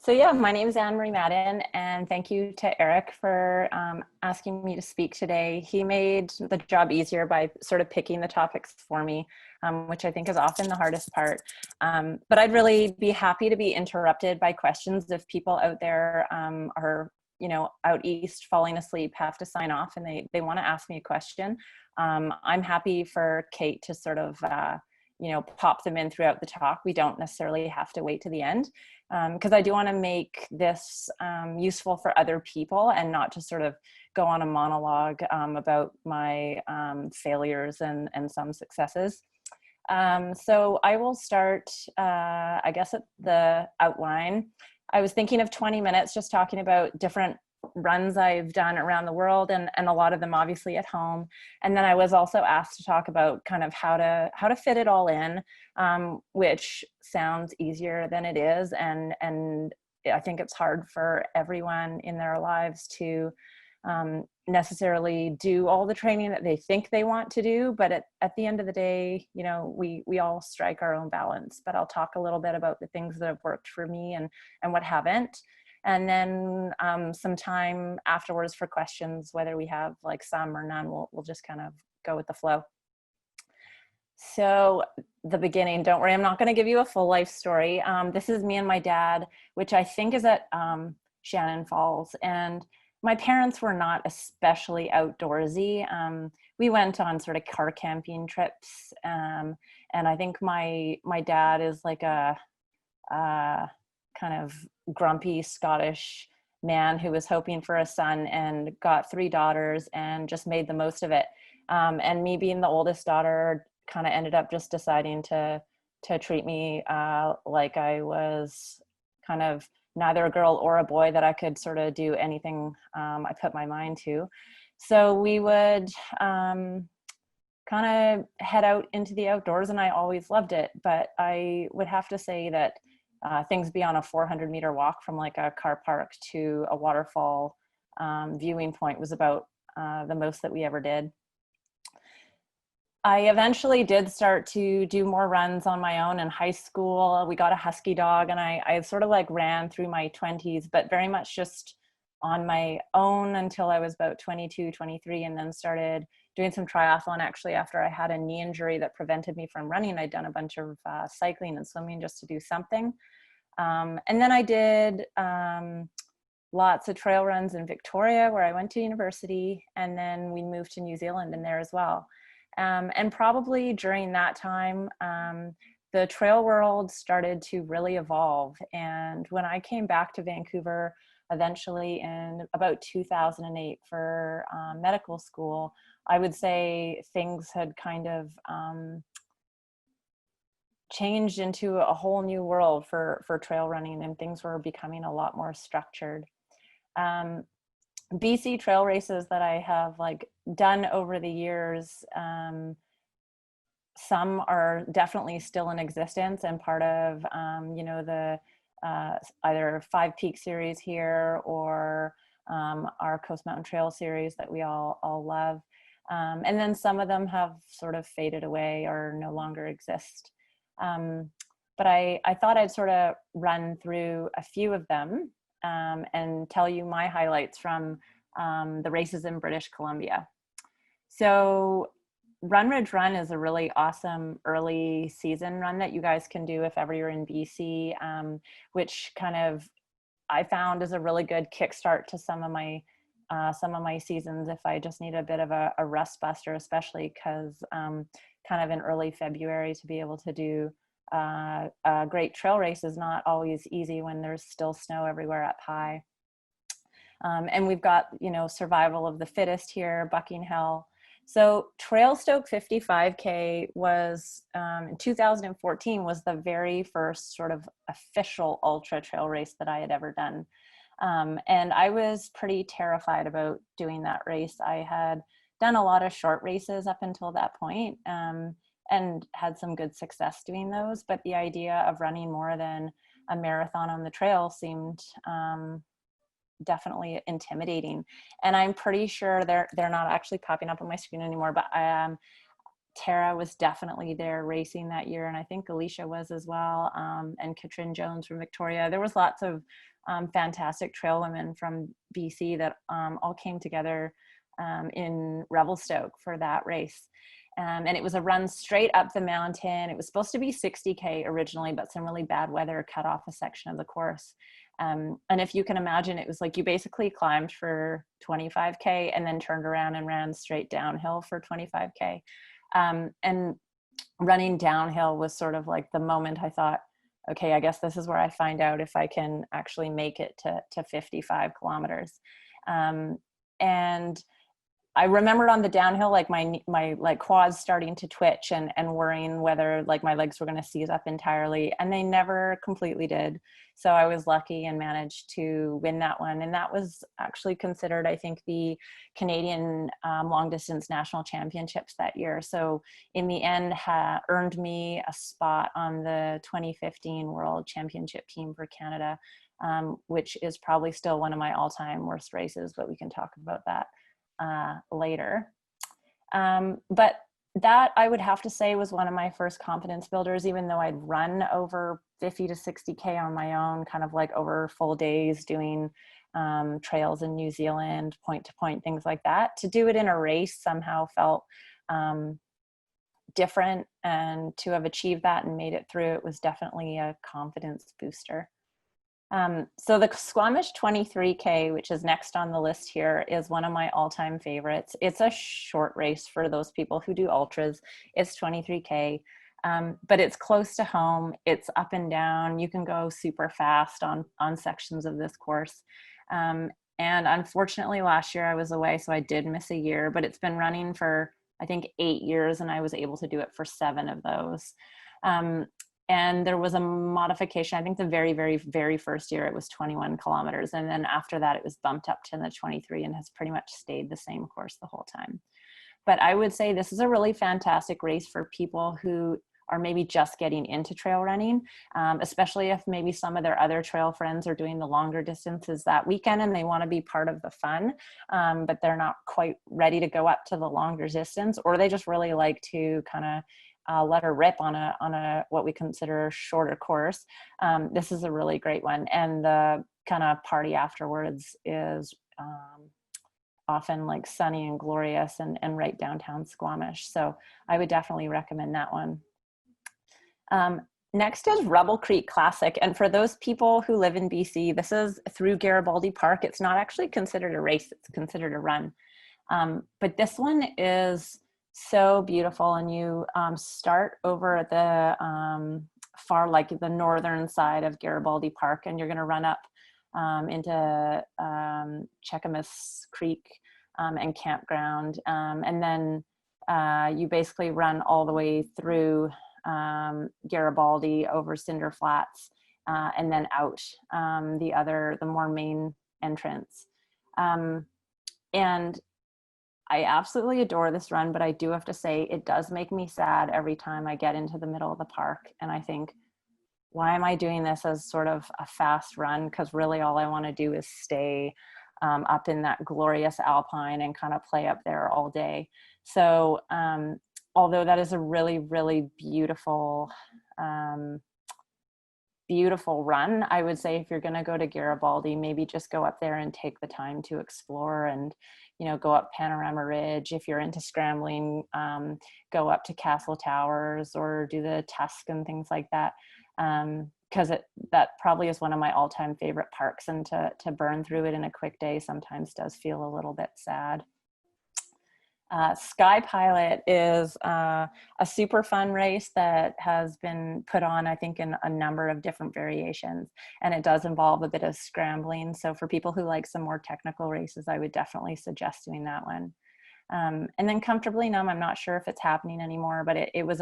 So yeah, my name is Anne-Marie Madden, and thank you to Eric for asking me to speak today. He made the job easier by sort of picking the topics for me, which I think is often the hardest part. But I'd really be happy to be interrupted by questions if people out there are, out east falling asleep, have to sign off, and they want to ask me a question. I'm happy for Kate to sort of pop them in throughout the talk. We don't necessarily have to wait to the end, because I do want to make this useful for other people and not just sort of go on a monologue about my failures and some successes. So I will start, I guess, at the outline. I was thinking of 20 minutes just talking about different runs I've done around the world, and a lot of them obviously at home. And then I was also asked to talk about kind of how to fit it all in, which sounds easier than it is. And I think it's hard for everyone in their lives to necessarily do all the training that they think they want to do. But at the end of the day, we all strike our own balance. But I'll talk a little bit about the things that have worked for me and what haven't. And then some time afterwards for questions, whether we have like some or none. We'll just kind of go with the flow. So the beginning, don't worry, I'm not going to give you a full life story. This is me and my dad, which I think is at Shannon Falls. And my parents were not especially outdoorsy. We went on sort of car camping trips. And I think my dad is like a kind of grumpy Scottish man who was hoping for a son and got 3 daughters and just made the most of it. And me being the oldest daughter kind of ended up just deciding to treat me like I was kind of neither a girl or a boy, that I could sort of do anything I put my mind to. So we would kind of head out into the outdoors, and I always loved it. But I would have to say that things beyond a 400-meter walk from like a car park to a waterfall viewing point was about the most that we ever did. I eventually did start to do more runs on my own in high school. We got a husky dog, and I sort of like ran through my 20s, but very much just on my own until I was about 22, 23, and then started doing some triathlon actually after I had a knee injury that prevented me from running. I'd done a bunch of cycling and swimming just to do something. And then I did lots of trail runs in Victoria, where I went to university, and then we moved to New Zealand in there as well. And probably during that time, the trail world started to really evolve. And when I came back to Vancouver, eventually in about 2008 for medical school, I would say things had kind of changed into a whole new world for trail running, and things were becoming a lot more structured. BC trail races that I have like done over the years, some are definitely still in existence and part of the either 5 Peak series here or our Coast Mountain Trail series that we all love. And then some of them have sort of faded away or no longer exist. But I thought I'd sort of run through a few of them and tell you my highlights from the races in British Columbia. So Run Ridge Run is a really awesome early season run that you guys can do if ever you're in BC, which kind of I found is a really good kickstart to some of my seasons if I just need a bit of a rust buster, especially because kind of in early February to be able to do a great trail race is not always easy when there's still snow everywhere up high. And we've got, survival of the fittest here, Bucking Hill. So Trail Stoke 55K was, in 2014, was the very first sort of official ultra trail race that I had ever done. And I was pretty terrified about doing that race. I had done a lot of short races up until that point, and had some good success doing those. But the idea of running more than a marathon on the trail seemed definitely intimidating. And I'm pretty sure they're not actually popping up on my screen anymore, but Tara was definitely there racing that year, and I think Alicia was as well, and Katrin Jones from Victoria. There was lots of fantastic trail women from BC that all came together in Revelstoke for that race. And it was a run straight up the mountain. It was supposed to be 60K originally, but some really bad weather cut off a section of the course. And if you can imagine, it was like you basically climbed for 25K and then turned around and ran straight downhill for 25K. And running downhill was sort of like the moment I thought, okay, I guess this is where I find out if I can actually make it to 55 kilometers. And I remembered on the downhill, like my like quads starting to twitch and worrying whether like my legs were going to seize up entirely, and they never completely did. So I was lucky and managed to win that one. And that was actually considered, I think, the Canadian long distance national championships that year. So in the end, earned me a spot on the 2015 World Championship team for Canada, which is probably still one of my all-time worst races, but we can talk about that later. But that, I would have to say, was one of my first confidence builders, even though I'd run over 50 to 60K on my own, kind of like over full days doing trails in New Zealand, point to point, things like that. To do it in a race somehow felt different, and to have achieved that and made it through, it was definitely a confidence booster. So the Squamish 23K, which is next on the list here, is one of my all-time favorites. It's a short race for those people who do ultras. It's 23K, but it's close to home. It's up and down. You can go super fast on sections of this course. And unfortunately, last year I was away, so I did miss a year, but it's been running for, I think, 8 years, and I was able to do it for 7 of those. And there was a modification. I think the very, very, very first year it was 21 kilometers. And then after that, it was bumped up to the 23 and has pretty much stayed the same course the whole time. But I would say this is a really fantastic race for people who are maybe just getting into trail running, especially if maybe some of their other trail friends are doing the longer distances that weekend and they want to be part of the fun, but they're not quite ready to go up to the longer distance, or they just really like to kind of let her rip on a what we consider shorter course. This is a really great one, and the kind of party afterwards is often like sunny and glorious and right downtown Squamish. So I would definitely recommend that one. Next is Rebel Creek Classic, and for those people who live in BC, this is through Garibaldi Park. It's not actually considered a race; it's considered a run. But this one is so beautiful, and you start over at the far, like the northern side of Garibaldi Park, and you're going to run up into Cheakamus Creek and campground, and then you basically run all the way through Garibaldi over Cinder Flats and then out the more main entrance. And I absolutely adore this run, but I do have to say it does make me sad every time I get into the middle of the park and I think, why am I doing this as sort of a fast run? Because really all I want to do is stay up in that glorious alpine and kind of play up there all day. So although that is a really, really beautiful beautiful run, I would say if you're going to go to Garibaldi, maybe just go up there and take the time to explore and, you know, go up Panorama Ridge. If you're into scrambling, go up to Castle Towers or do the Tusk and things like that. Because that probably is one of my all-time favorite parks, and to burn through it in a quick day sometimes does feel a little bit sad. Sky Pilot is a super fun race that has been put on, I think, in a number of different variations, and it does involve a bit of scrambling. So for people who like some more technical races, I would definitely suggest doing that one. And then Comfortably Numb, I'm not sure if it's happening anymore, but it was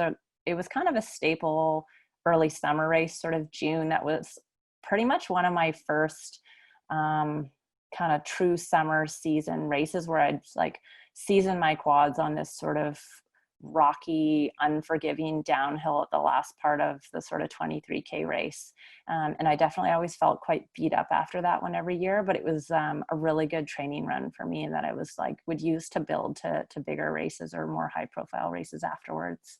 kind of a staple early summer race, sort of June. That was pretty much one of my first kind of true summer season races where I'd like season my quads on this sort of rocky, unforgiving downhill at the last part of the sort of 23K race. And I definitely always felt quite beat up after that one every year, but it was a really good training run for me, and that I was like, would use to build to bigger races or more high profile races afterwards.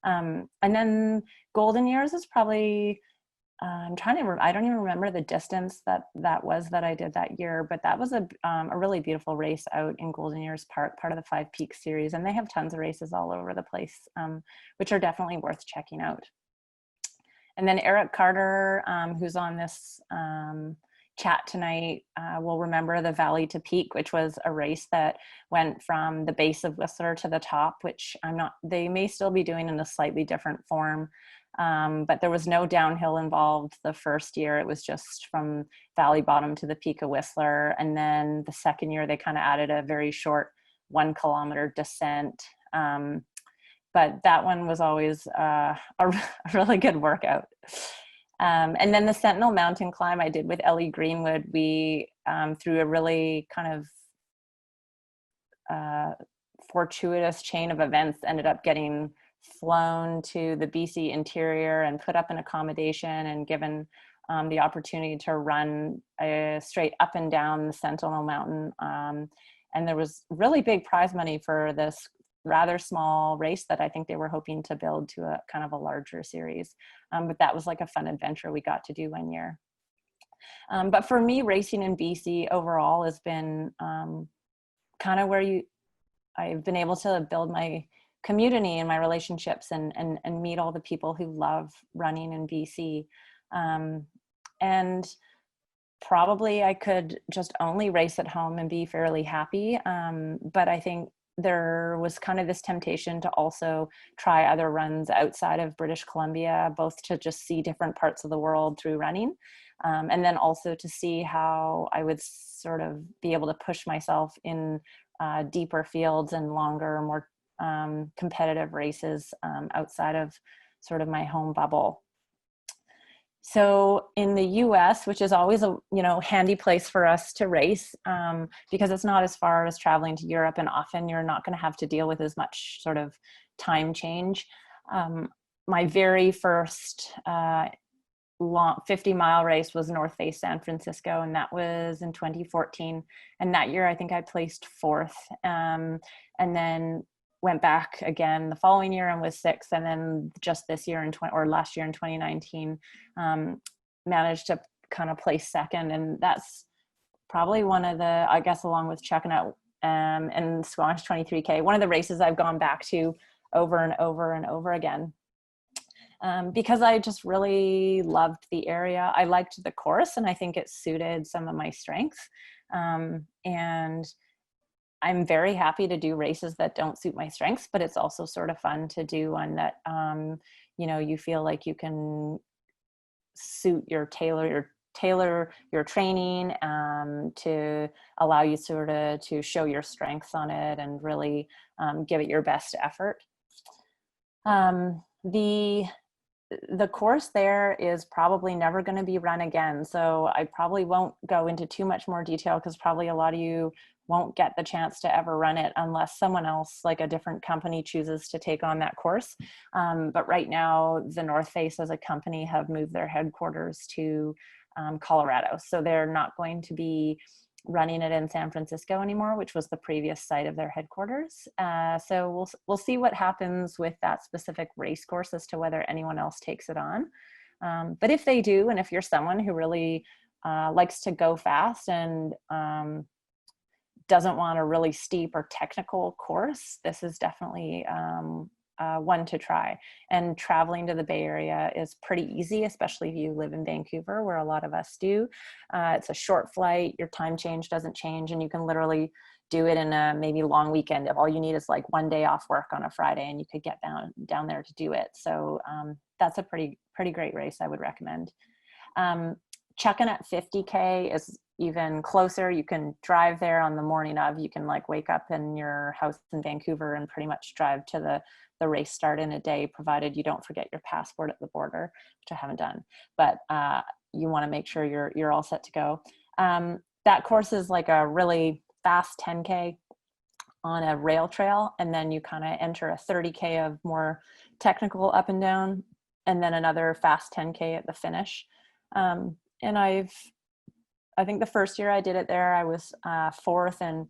And then Golden Years is probably I'm trying to, I don't even remember the distance that was that I did that year, but that was a really beautiful race out in Golden Ears Park, part of the Five Peaks series. And they have tons of races all over the place, which are definitely worth checking out. And then Eric Carter, who's on this chat tonight, will remember the Valley to Peak, which was a race that went from the base of Whistler to the top, which they may still be doing in a slightly different form. But there was no downhill involved the first year. It was just from Valley Bottom to the peak of Whistler. And then the second year, they kind of added a very short 1 kilometer descent. But that one was always a really good workout. And then the Sentinel Mountain climb I did with Ellie Greenwood, we, through a really kind of fortuitous chain of events, ended up getting flown to the BC interior and put up in accommodation and given the opportunity to run straight up and down the Sentinel Mountain. And there was really big prize money for this rather small race that I think they were hoping to build to a kind of a larger series. But that was like a fun adventure we got to do one year. But for me, racing in BC overall has been kind of where I've been able to build my community and my relationships and meet all the people who love running in BC. And probably I could just only race at home and be fairly happy. But I think there was kind of this temptation to also try other runs outside of British Columbia, both to just see different parts of the world through running, and then also to see how I would sort of be able to push myself in deeper fields and longer, more competitive races outside of sort of my home bubble. So in the US, which is always a handy place for us to race, because it's not as far as traveling to Europe, and often you're not going to have to deal with as much sort of time change. My very first long 50-mile race was North Face San Francisco, and that was in 2014. And that year, I think I placed 4th, and then went back again the following year and was 6th, and then just this year last year in 2019 managed to kind of place 2nd. And that's probably one of the, I guess, along with checking out and Squamish 23K, one of the races I've gone back to over and over and over again, because I just really loved the area. I liked the course, and I think it suited some of my strengths, and I'm very happy to do races that don't suit my strengths, but it's also sort of fun to do one that, you feel like you can tailor your training to allow you sort of to show your strengths on it and really give it your best effort. The course there is probably never going to be run again. So I probably won't go into too much more detail, because probably a lot of you won't get the chance to ever run it unless someone else, like a different company, chooses to take on that course. But right now, the North Face as a company have moved their headquarters to Colorado. So they're not going to be running it in San Francisco anymore, which was the previous site of their headquarters. So we'll see what happens with that specific race course as to whether anyone else takes it on. But if they do, and if you're someone who really likes to go fast and doesn't want a really steep or technical course, this is definitely one to try. And traveling to the Bay Area is pretty easy, especially if you live in Vancouver, where a lot of us do. It's a short flight, your time change doesn't change, and you can literally do it in a maybe long weekend. All you need is like one day off work on a Friday, and you could get down there to do it. So that's a pretty great race I would recommend. Checking at 50K is even closer. You can drive there on the morning of. You can like wake up in your house in Vancouver and pretty much drive to the race start in a day, provided you don't forget your passport at the border, which I haven't done. But you want to make sure you're all set to go. That course is like a really fast 10K on a rail trail, and then you kind of enter a 30K of more technical up and down, and then another fast 10K at the finish. And I think the first year I did it there, I was 4th and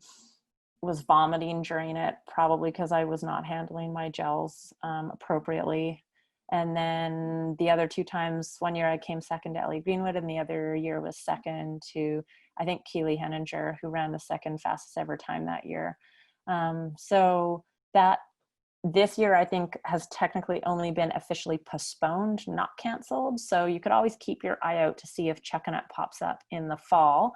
was vomiting during it, probably because I was not handling my gels appropriately. And then the other 2 times, one year I came second to Ellie Greenwood, and the other year was second to, I think, Keely Henninger, who ran the second fastest ever time that year. So that this year, I think, has technically only been officially postponed, not canceled. So you could always keep your eye out to see if Chuckanut pops up in the fall.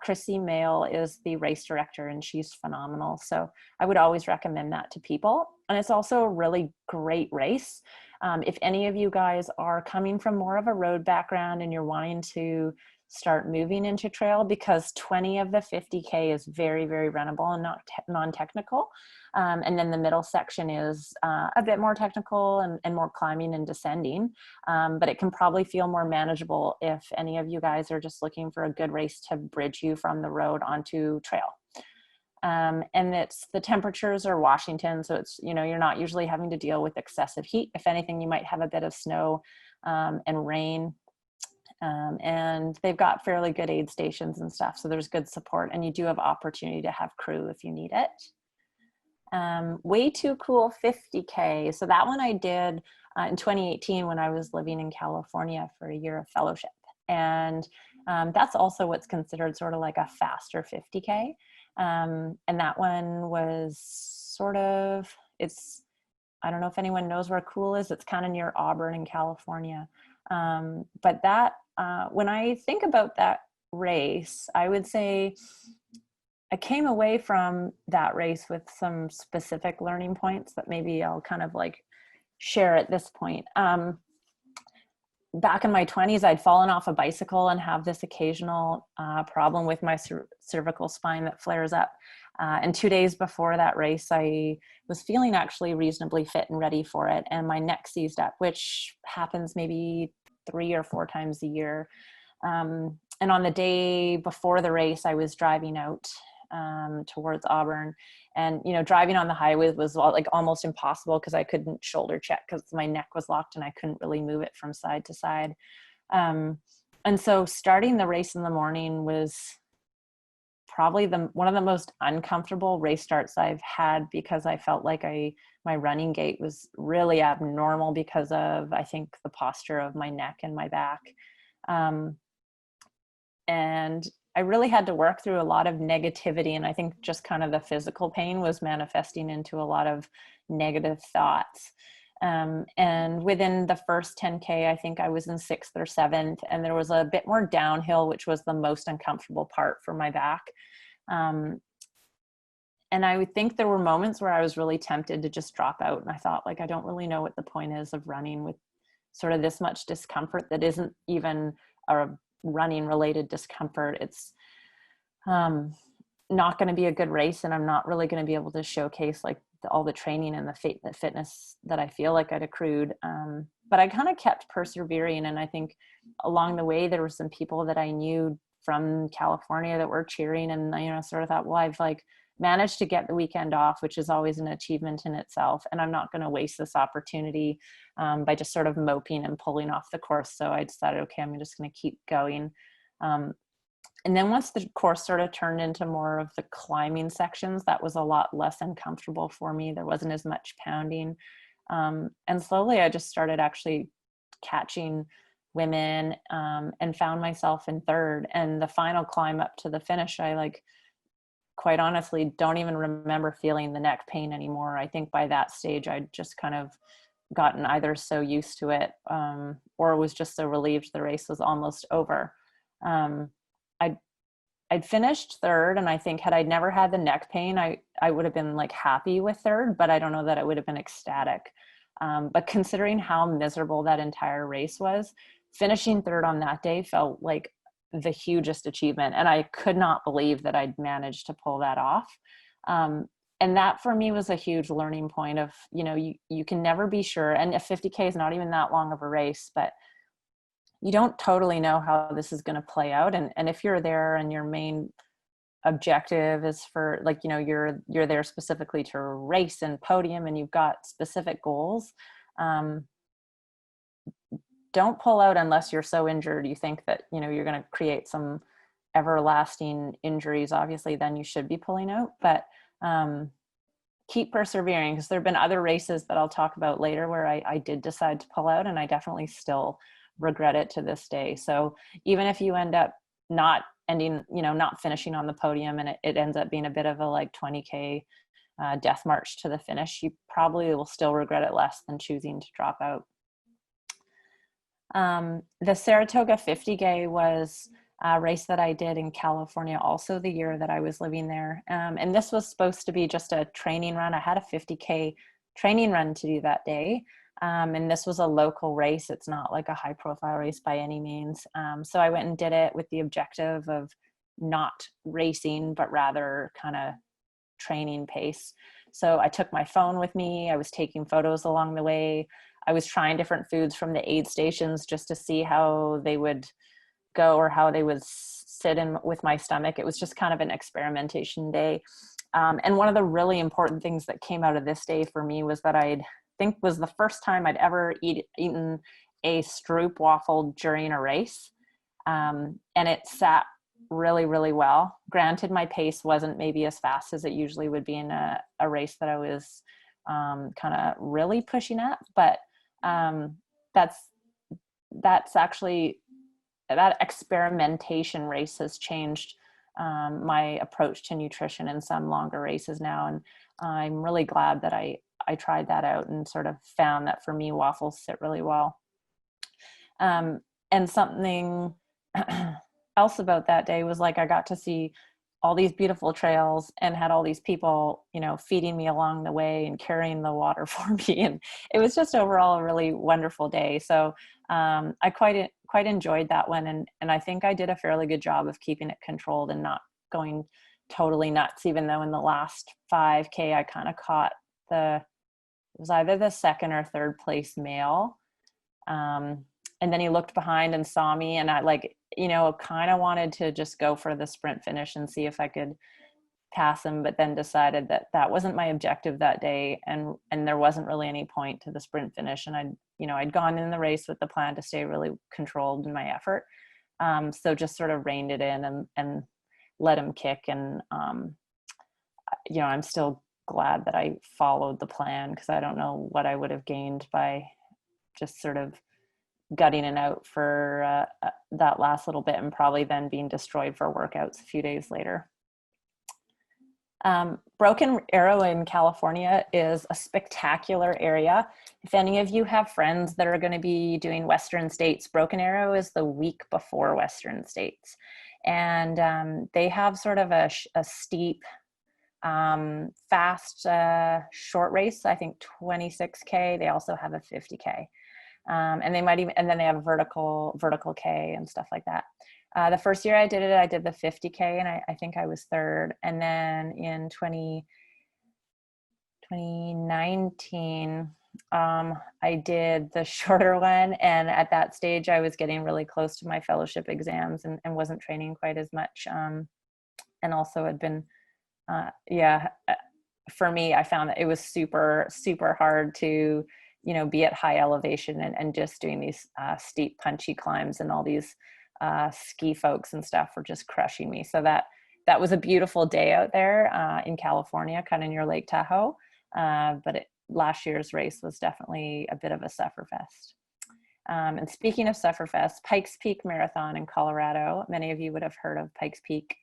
Chrissy Mail is the race director, and she's phenomenal. So I would always recommend that to people. And it's also a really great race. If any of you guys are coming from more of a road background and you're wanting to start moving into trail, because 20 of the 50K is very, very runnable and not non-technical. And then the middle section is a bit more technical and more climbing and descending, but it can probably feel more manageable if any of you guys are just looking for a good race to bridge you from the road onto trail. And it's, the temperatures are Washington, so it's, you know, you're not usually having to deal with excessive heat. If anything, you might have a bit of snow and rain. And they've got fairly good aid stations and stuff, so there's good support, and you do have opportunity to have crew if you need it. Way Too Cool 50K. So that one I did in 2018 when I was living in California for a year of fellowship. And that's also what's considered sort of like a faster 50K. And that one was sort of, it's, I don't know if anyone knows where Cool is. It's kind of near Auburn in California. But that, when I think about that race, I would say I came away from that race with some specific learning points that maybe I'll kind of like share at this point. Back in my 20s, I'd fallen off a bicycle and have this occasional problem with my cervical spine that flares up. And 2 days before that race, I was feeling actually reasonably fit and ready for it. And my neck seized up, which happens maybe 3 or 4 times a year. And on the day before the race, I was driving out towards Auburn, and, you know, driving on the highway was like almost impossible because I couldn't shoulder check because my neck was locked and I couldn't really move it from side to side. And so starting the race in the morning was probably one of the most uncomfortable race starts I've had, because I felt like my running gait was really abnormal because of, I think, the posture of my neck and my back. And I really had to work through a lot of negativity. And I think just kind of the physical pain was manifesting into a lot of negative thoughts. And within the first 10K, I think I was in 6th or 7th, and there was a bit more downhill, which was the most uncomfortable part for my back. And I would think there were moments where I was really tempted to just drop out. And I thought, like, I don't really know what the point is of running with sort of this much discomfort that isn't even a running related discomfort. It's not going to be a good race, and I'm not really going to be able to showcase like all the training and the fitness that I feel like I'd accrued. But I kind of kept persevering, and I think along the way there were some people that I knew from California that were cheering, and I, sort of thought, well, I've like managed to get the weekend off, which is always an achievement in itself, and I'm not going to waste this opportunity by just sort of moping and pulling off the course. So I decided, okay, I'm just going to keep going. And then once the course sort of turned into more of the climbing sections, that was a lot less uncomfortable for me. There wasn't as much pounding. And slowly I just started actually catching women and found myself in 3rd. And the final climb up to the finish, I quite honestly don't even remember feeling the neck pain anymore. I think by that stage I'd just kind of gotten either so used to it or was just so relieved the race was almost over. I'd finished 3rd, and I think had I never had the neck pain, I would have been like happy with 3rd, but I don't know that I would have been ecstatic. But considering how miserable that entire race was, finishing 3rd on that day felt like the hugest achievement. And I could not believe that I'd managed to pull that off. And that for me was a huge learning point of, you can never be sure. And a 50K is not even that long of a race, but you don't totally know how this is going to play out. And if you're there and your main objective is for you're there specifically to race and podium and you've got specific goals, don't pull out unless you're so injured you think that you're going to create some everlasting injuries. Obviously then you should be pulling out, but keep persevering, because there have been other races that I'll talk about later where I did decide to pull out, and I definitely still regret it to this day. So even if you end up not ending, not finishing on the podium, and it ends up being a bit of a like 20K death march to the finish, you probably will still regret it less than choosing to drop out. The Saratoga 50K was a race that I did in California also the year that I was living there. And this was supposed to be just a training run. I had a 50K training run to do that day. And this was a local race. It's not like a high profile race by any means. So I went and did it with the objective of not racing, but rather kind of training pace. So I took my phone with me. I was taking photos along the way. I was trying different foods from the aid stations just to see how they would go or how they would sit in with my stomach. It was just kind of an experimentation day. And one of the really important things that came out of this day for me was that I think was the first time I'd ever eaten a stroop waffle during a race. And it sat really, really well. Granted, my pace wasn't maybe as fast as it usually would be in a race that I was kind of really pushing at, but that's actually, that experimentation race has changed my approach to nutrition in some longer races now. And I'm really glad that I tried that out and sort of found that for me, waffles sit really well. And something else about that day was like, I got to see all these beautiful trails and had all these people, feeding me along the way and carrying the water for me. And it was just overall a really wonderful day. So I quite enjoyed that one. And I think I did a fairly good job of keeping it controlled and not going totally nuts, even though in the last 5K, I kind of caught it was either the second or third place male. And then he looked behind and saw me, and I kind of wanted to just go for the sprint finish and see if I could pass him, but then decided that that wasn't my objective that day. And there wasn't really any point to the sprint finish. And I'd gone in the race with the plan to stay really controlled in my effort. So just sort of reined it in and let him kick. And, I'm still glad that I followed the plan, because I don't know what I would have gained by just sort of gutting it out for that last little bit, and probably then being destroyed for workouts a few days later. Broken Arrow in California is a spectacular area. If any of you have friends that are going to be doing Western States, Broken Arrow is the week before Western States. And they have sort of a steep, fast, short race, I think 26K. They also have a 50K. And then they have a vertical K and stuff like that. The first year I did it, I did the 50K, and I think I was third. And then in 2019, I did the shorter one. And at that stage, I was getting really close to my fellowship exams and wasn't training quite as much. And also had been, for me, I found that it was super, super hard to, be at high elevation and just doing these steep, punchy climbs, and all these ski folks and stuff were just crushing me. So that was a beautiful day out there in California, kind of near Lake Tahoe. But last year's race was definitely a bit of a sufferfest. And speaking of sufferfest, Pikes Peak Marathon in Colorado, many of you would have heard of Pikes Peak.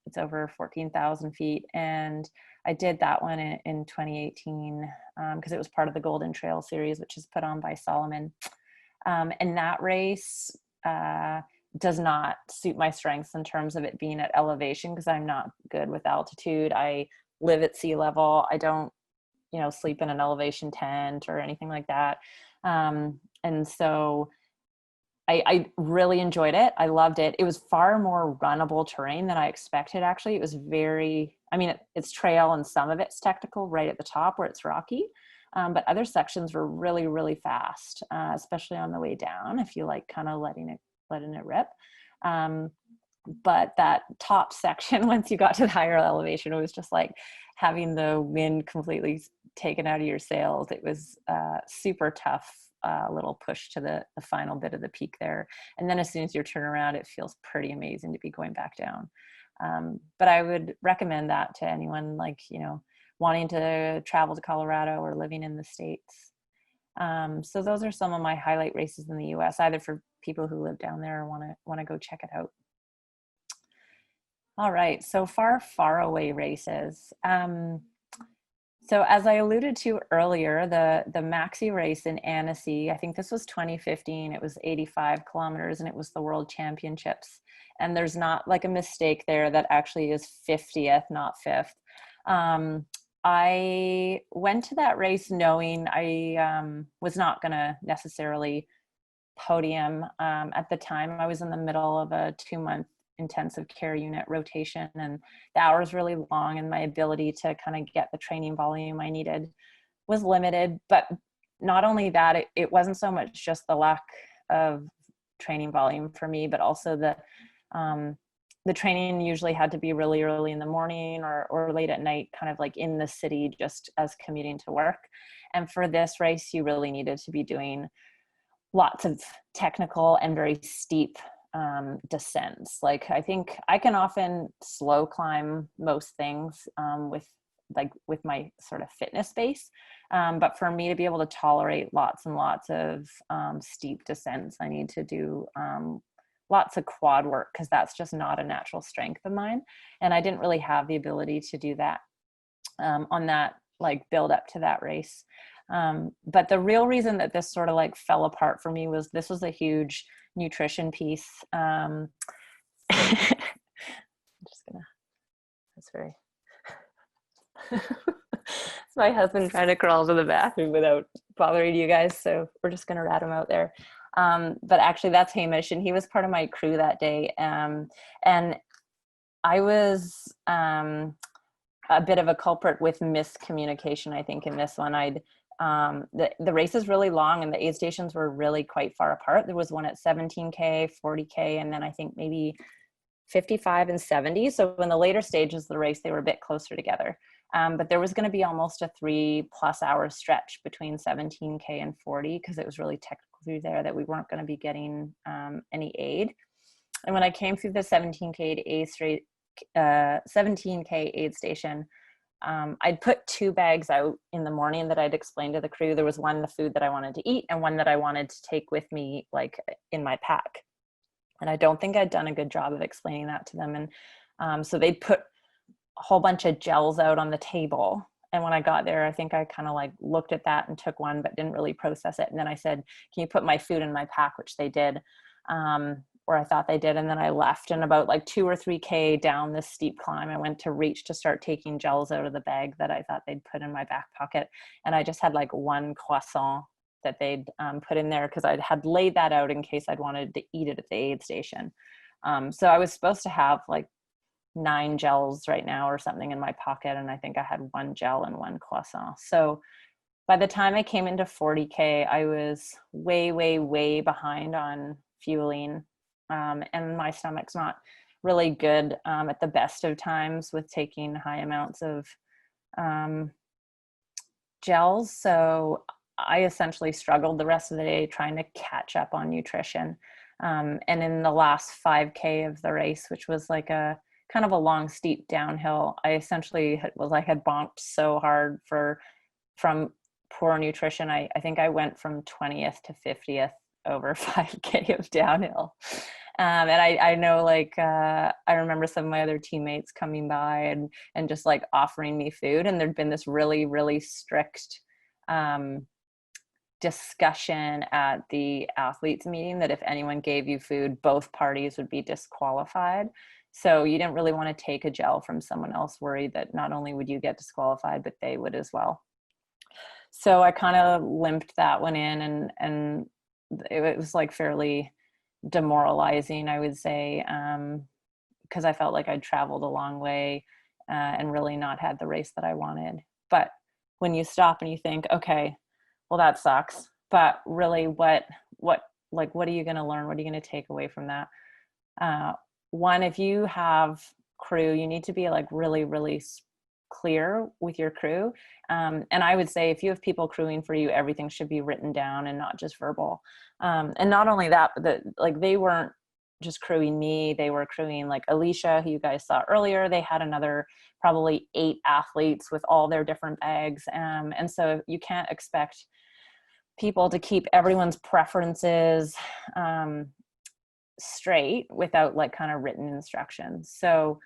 It's over 14,000 feet. And I did that one in 2018 because it was part of the Golden Trail series, which is put on by Salomon. And that race does not suit my strengths in terms of it being at elevation, because I'm not good with altitude. I live at sea level. I don't, sleep in an elevation tent or anything like that. And so I really enjoyed it. I loved it. It was far more runnable terrain than I expected, actually. It was it's trail, and some of it's technical right at the top where it's rocky. But other sections were really, really fast, especially on the way down, if you like kind of letting it rip. But that top section, once you got to the higher elevation, it was just like having the wind completely taken out of your sails. It was super tough. Little push to the final bit of the peak there. And then as soon as you turn around, it feels pretty amazing to be going back down. But I would recommend that to anyone, wanting to travel to Colorado or living in the States. So those are some of my highlight races in the US, either for people who live down there or want to go check it out. All right, so far away races. So as I alluded to earlier, the maxi race in Annecy, I think this was 2015, it was 85 kilometers and it was the World Championships. And there's not like a mistake there, that actually is 50th, not 5th. I went to that race knowing I was not gonna necessarily podium. At the time, I was in the middle of a 2-month intensive care unit rotation, and the hours really long, and my ability to kind of get the training volume I needed was limited. But not only that, it wasn't so much just the lack of training volume for me, but also the training usually had to be really early in the morning or late at night, kind of like in the city, just as commuting to work. And for this race, you really needed to be doing lots of technical and very steep descents. Like, I think I can often slow climb most things with my sort of fitness base. But for me to be able to tolerate lots and lots of steep descents, I need to do lots of quad work, because that's just not a natural strength of mine. And I didn't really have the ability to do that on that like build up to that race. But the real reason that this sort of like fell apart for me was this was a huge nutrition piece. I'm just gonna, that's very, it's my husband trying to crawl to the bathroom without bothering you guys. So we're just gonna rat him out there. But actually that's Hamish, and he was part of my crew that day. And I was a bit of a culprit with miscommunication, I think, in this one. The race is really long, and the aid stations were really quite far apart. There was one at 17K, 40K, and then I think maybe 55 and 70. So in the later stages of the race, they were a bit closer together. But there was going to be almost a 3+ hour stretch between 17K and 40, because it was really technical through there that we weren't going to be getting any aid. And when I came through the 17K aid station, I'd put 2 bags out in the morning that I'd explained to the crew. There was one, the food that I wanted to eat, and one that I wanted to take with me, like in my pack. And I don't think I'd done a good job of explaining that to them. And so they'd put a whole bunch of gels out on the table. And when I got there, I think I kind of like looked at that and took one, but didn't really process it. And then I said, can you put my food in my pack? Which they did, or I thought they did. And then I left, and about like 2 or 3K down this steep climb, I went to reach to start taking gels out of the bag that I thought they'd put in my back pocket. And I just had like one croissant that they'd put in there, because I had laid that out in case I'd wanted to eat it at the aid station. So I was supposed to have like 9 gels right now or something in my pocket, and I think I had 1 gel and 1 croissant. So by the time I came into 40K, I was way behind on fueling, and my stomach's not really good at the best of times with taking high amounts of gels. So I essentially struggled the rest of the day trying to catch up on nutrition. And in the last 5K of the race, which was like a kind of a long, steep downhill, I essentially had bonked so hard from poor nutrition. I think I went from 20th to 50th over 5K of downhill. And I know, like, I remember some of my other teammates coming by and just like offering me food. And there'd been this really strict discussion at the athletes meeting that if anyone gave you food, both parties would be disqualified. So you didn't really want to take a gel from someone else, worried that not only would you get disqualified, but they would as well. So I kind of limped that one in, and it was like fairly demoralizing, I would say, because I felt like I'd traveled a long way and really not had the race that I wanted. But when you stop and you think, okay, well, that sucks, but really what are you going to learn? What are you going to take away from that? One, if you have crew, you need to be like really clear with your crew. And I would say if you have people crewing for you, everything should be written down and not just verbal. And not only that, but they weren't just crewing me. They were crewing like Alicia, who you guys saw earlier. They had another probably 8 athletes with all their different bags. And so you can't expect people to keep everyone's preferences straight without like kind of written instructions. So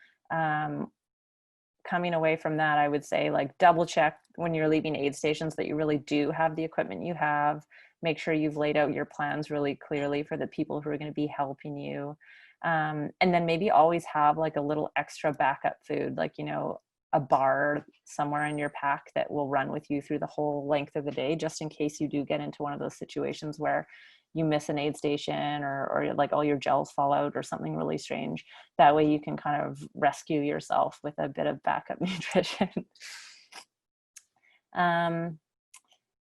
coming away from that, I would say like double check when you're leaving aid stations that you really do have the equipment you have. Make sure you've laid out your plans really clearly for the people who are going to be helping you. And then maybe always have like a little extra backup food, like, you know, a bar somewhere in your pack that will run with you through the whole length of the day, just in case you do get into one of those situations where you miss an aid station or like all your gels fall out or something really strange. That way you can kind of rescue yourself with a bit of backup nutrition.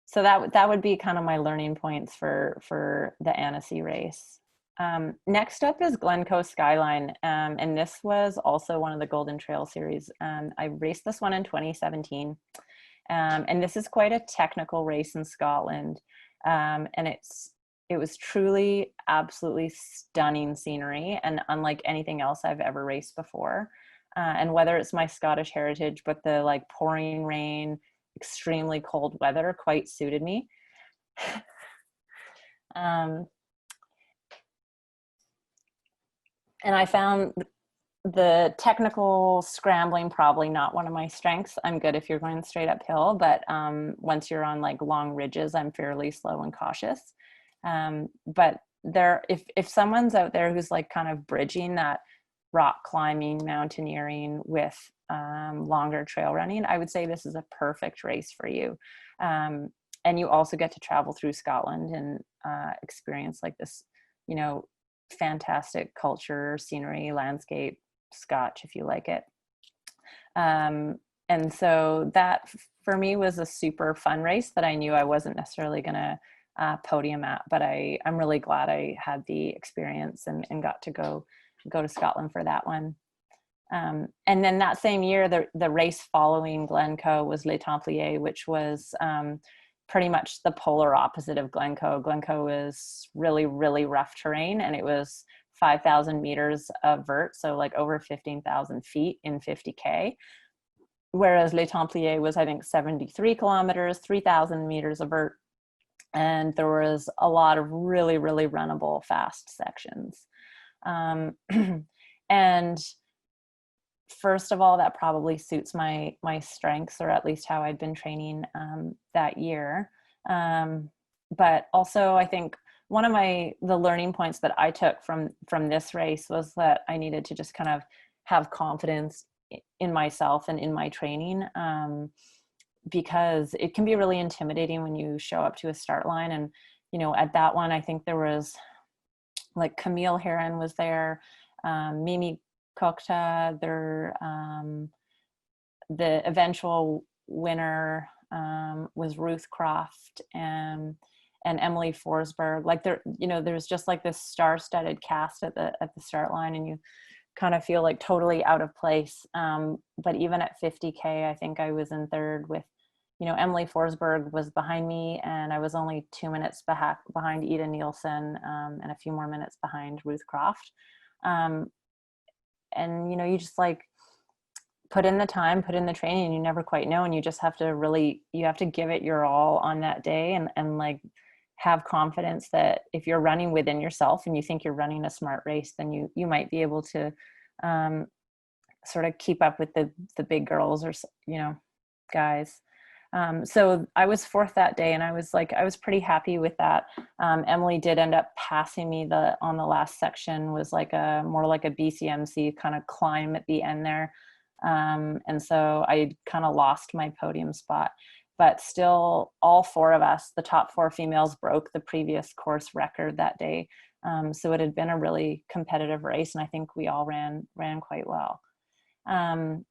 So that would be kind of my learning points for the Annecy race. Next up is Glencoe Skyline, and this was also one of the Golden Trail series. I raced this one in 2017, and this is quite a technical race in Scotland, and it was truly absolutely stunning scenery and unlike anything else I've ever raced before. And whether it's my Scottish heritage, but the like pouring rain, extremely cold weather quite suited me. And I found the technical scrambling probably not one of my strengths. I'm good if you're going straight uphill, but once you're on like long ridges, I'm fairly slow and cautious. But if someone's out there who's like kind of bridging that rock climbing, mountaineering with longer trail running, I would say this is a perfect race for you. And you also get to travel through Scotland and experience like this, you know, fantastic culture, scenery, landscape, Scotch, if you like it. And so that for me was a super fun race that I knew I wasn't necessarily going to podium at, but I'm really glad I had the experience and got to go to Scotland for that one. And then that same year, the race following Glencoe was Les Templiers, which was pretty much the polar opposite of Glencoe. Glencoe was really, really rough terrain, and it was 5,000 meters of vert, so like over 15,000 feet in 50K. Whereas Les Templiers was, I think, 73 kilometers, 3,000 meters of vert, and there was a lot of really, really runnable fast sections. And first of all, that probably suits my strengths, or at least how I'd been training that year. But also, I think one of the learning points that I took from this race was that I needed to just kind of have confidence in myself and in my training, because it can be really intimidating when you show up to a start line. And, you know, at that one, I think there was like Camille Heron was there, Mimi Kokta, the eventual winner was Ruth Croft and Emily Forsberg. Like there's just like this star-studded cast at the start line, and you kind of feel like totally out of place. But even at 50K, I think I was in third with, you know, Emily Forsberg was behind me, and I was only 2 minutes behind Ida Nielsen, and a few more minutes behind Ruth Croft. And, you know, you just like put in the time, put in the training, and you never quite know. And you just have to give it your all on that day, and like have confidence that if you're running within yourself and you think you're running a smart race, then you might be able to sort of keep up with the big girls or, you know, guys. So I was fourth that day, and I was pretty happy with that. Emily did end up passing me on the last section, was like more like a BCMC kind of climb at the end there. And so I kind of lost my podium spot, but still all four of us, the top four females, broke the previous course record that day. So it had been a really competitive race, and I think we all ran quite well. And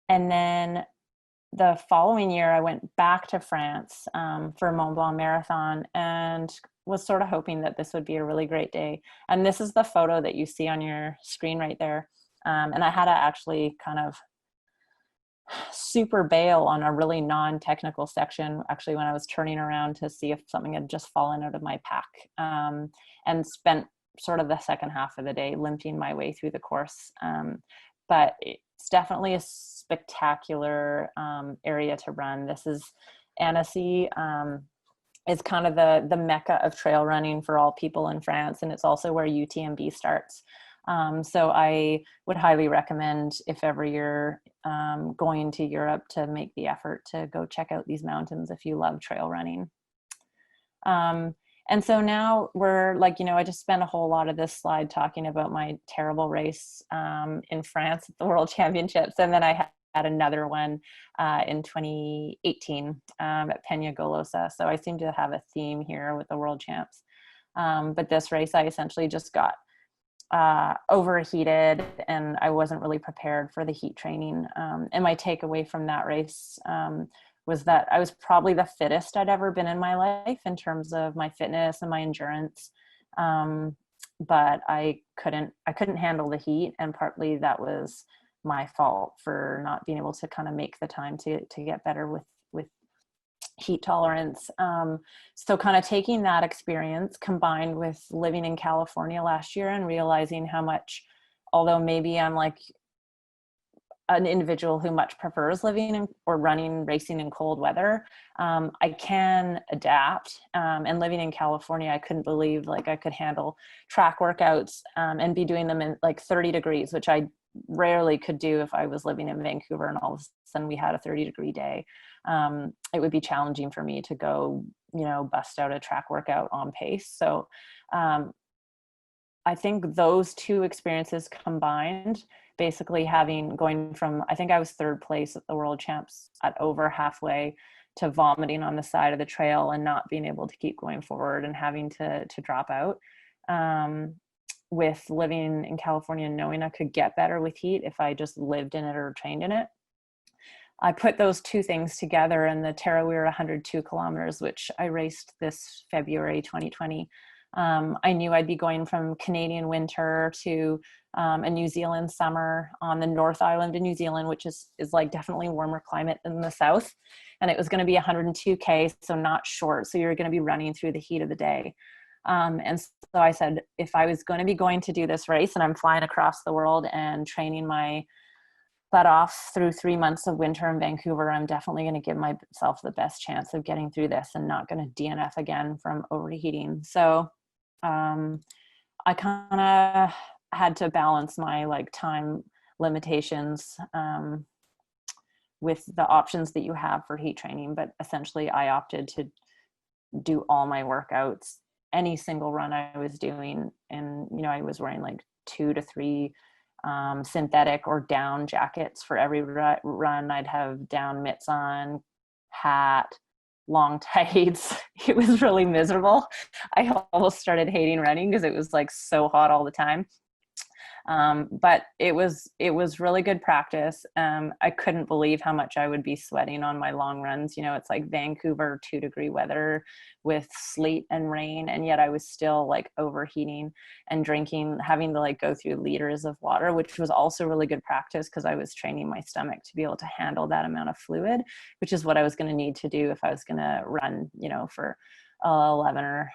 then the following year, I went back to France for Mont Blanc Marathon, and was sort of hoping that this would be a really great day. And this is the photo that you see on your screen right there. And I had to actually kind of super bail on a really non-technical section, actually, when I was turning around to see if something had just fallen out of my pack, and spent sort of the second half of the day, limping my way through the course. But it's definitely a spectacular area to run. This is Annecy. Is kind of the mecca of trail running for all people in France, and it's also where UTMB starts. So I would highly recommend, if ever you're going to Europe, to make the effort to go check out these mountains if you love trail running. And so now we're like, I just spent a whole lot of this slide talking about my terrible race in France at the World Championships. And then I had another one in 2018 at Peñagolosa. So I seem to have a theme here with the World Champs. But this race, I essentially just got overheated, and I wasn't really prepared for the heat training. And my takeaway from that race was that I was probably the fittest I'd ever been in my life in terms of my fitness and my endurance. But I couldn't handle the heat, and partly that was my fault for not being able to kind of make the time to get better with heat tolerance. So kind of taking that experience combined with living in California last year and realizing how much, although maybe I'm like an individual who much prefers living in, or racing in cold weather, I can adapt. And living in California, I couldn't believe like I could handle track workouts and be doing them in like 30 degrees, which I rarely could do if I was living in Vancouver and all of a sudden we had a 30-degree day. It would be challenging for me to go, bust out a track workout on pace. So I think those two experiences combined, basically going from, I think I was third place at the World Champs at over halfway, to vomiting on the side of the trail and not being able to keep going forward and having to drop out. With living in California and knowing I could get better with heat if I just lived in it or trained in it. I put those two things together in the Tarawera 102 kilometers, which I raced this February 2020. I knew I'd be going from Canadian winter to a New Zealand summer on the North Island of New Zealand, which is like definitely warmer climate than the South. And it was going to be 102K, so not short. So you're going to be running through the heat of the day. And so I said, if I was going to be going to do this race and I'm flying across the world and training my butt off through 3 months of winter in Vancouver, I'm definitely going to give myself the best chance of getting through this and not going to DNF again from overheating. So I kind of had to balance my like time limitations with the options that you have for heat training. But essentially I opted to do all my workouts, any single run I was doing. And, I was wearing like 2 to 3 synthetic or down jackets for every run. I'd have down mitts on, hat, long tights. It was really miserable. I almost started hating running because it was like so hot all the time. But it was really good practice. I couldn't believe how much I would be sweating on my long runs. It's like Vancouver 2-degree weather with sleet and rain. And yet I was still like overheating and having to like go through liters of water, which was also really good practice because I was training my stomach to be able to handle that amount of fluid, which is what I was going to need to do if I was going to run, for 11 or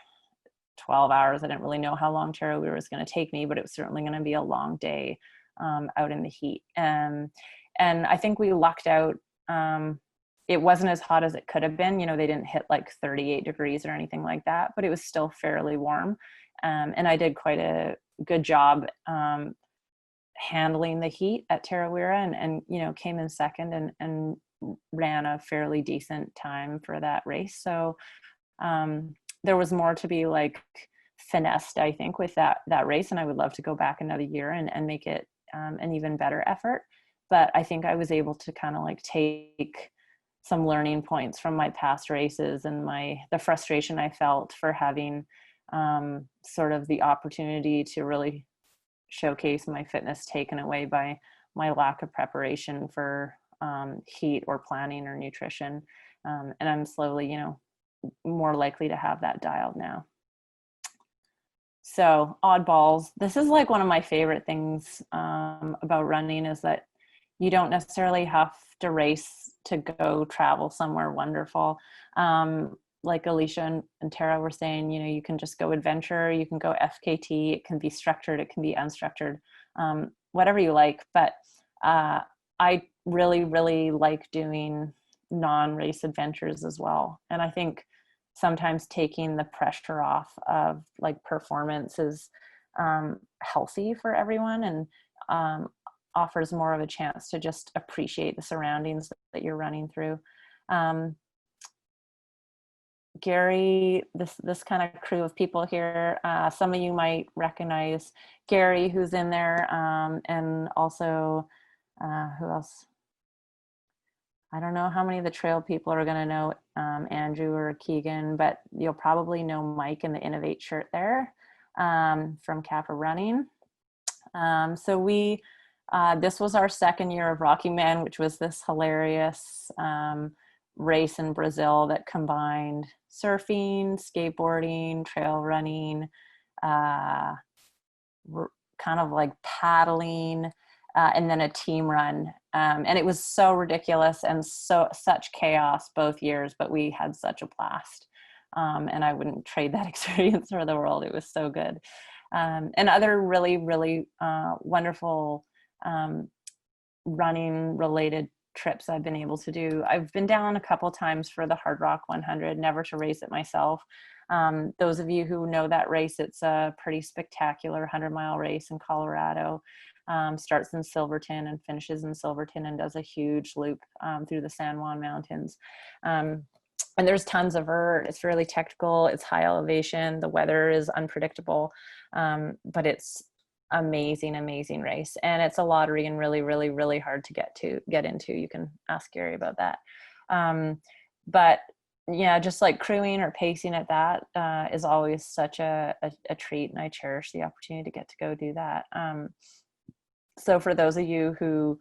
12 hours. I didn't really know how long Tarawera was going to take me, but it was certainly going to be a long day out in the heat. And I think we lucked out. It wasn't as hot as it could have been. They didn't hit like 38 degrees or anything like that, but it was still fairly warm. And I did quite a good job handling the heat at Tarawera and came in second and ran a fairly decent time for that race. So there was more to be like finessed, I think, with that race. And I would love to go back another year and make it an even better effort. But I think I was able to kind of like take some learning points from my past races and the frustration I felt for having sort of the opportunity to really showcase my fitness taken away by my lack of preparation for heat or planning or nutrition. And I'm slowly, more likely to have that dialed now. So oddballs, this is like one of my favorite things about running, is that you don't necessarily have to race to go travel somewhere wonderful. like Alicia and Tara were saying, you know, you can just go adventure, you can go FKT, it can be structured, it can be unstructured, whatever you like. But I really, really like doing non-race adventures as well. And I think sometimes taking the pressure off of like performance is healthy for everyone, and offers more of a chance to just appreciate the surroundings that you're running through. Gary, this kind of crew of people here, some of you might recognize Gary, who's in there, and also who else? I don't know how many of the trail people are going to know Andrew or Keegan, but you'll probably know Mike in the Innovate shirt there, from Kappa Running. So we, this was our second year of Rocky Man, which was this hilarious race in Brazil that combined surfing, skateboarding, trail running, kind of like paddling, and then a team run. And it was so ridiculous and such chaos both years, but we had such a blast. And I wouldn't trade that experience for the world. It was so good. And other really, really wonderful running related trips I've been able to do. I've been down a couple times for the Hard Rock 100, never to race it myself. Those of you who know that race, it's a pretty spectacular 100-mile race in Colorado. Starts in Silverton and finishes in Silverton and does a huge loop through the San Juan Mountains. And there's tons of vert. It's really technical. It's high elevation. The weather is unpredictable, but it's amazing, amazing race. And it's a lottery and really, really, really hard to get into. You can ask Gary about that. But yeah, just like crewing or pacing at that is always such a treat, and I cherish the opportunity to get to go do that. So for those of you who,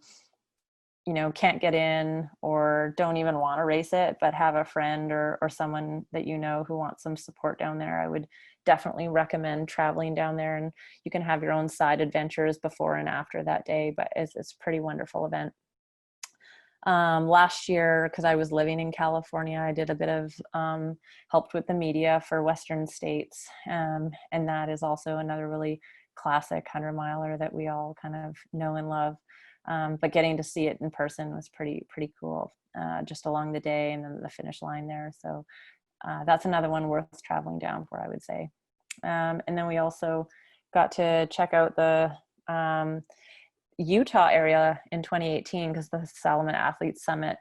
you know, can't get in or don't even want to race it, but have a friend or someone that you know who wants some support down there, I would definitely recommend traveling down there. And you can have your own side adventures before and after that day, but it's a pretty wonderful event. Last year, because I was living in California, I did a bit of helped with the media for Western States, and that is also another really classic 100-miler that we all kind of know and love. But getting to see it in person was pretty cool, just along the day and then the finish line there. So that's another one worth traveling down for, I would say. And then we also got to check out the Utah area in 2018 because the Salomon Athletes Summit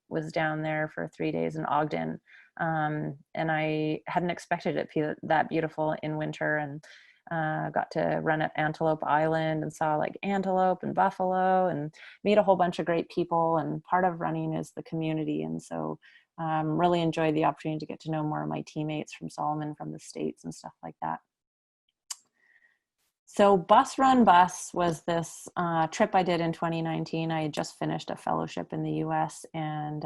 was down there for 3 days in Ogden. And I hadn't expected it to be that beautiful in winter, and got to run at Antelope Island and saw like antelope and buffalo and meet a whole bunch of great people. And part of running is the community. And so really enjoyed the opportunity to get to know more of my teammates from Salomon, from the States and stuff like that. So Bus Run Bus was this trip I did in 2019. I had just finished a fellowship in the US, and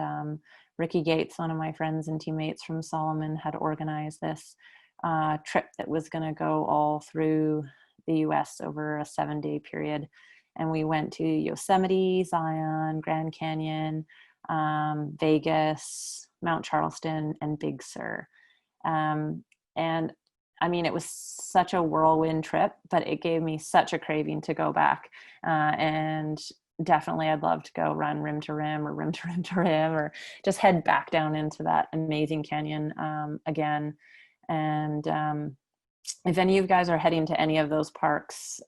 Ricky Gates, one of my friends and teammates from Salomon, had organized this trip that was going to go all through the US over a 7-day period. And we went to Yosemite, Zion, Grand Canyon, Vegas, Mount Charleston, and Big Sur. And I mean, it was such a whirlwind trip, but it gave me such a craving to go back. And definitely I'd love to go run rim to rim or rim to rim to rim, or just head back down into that amazing canyon again. And if any of you guys are heading to any of those parks,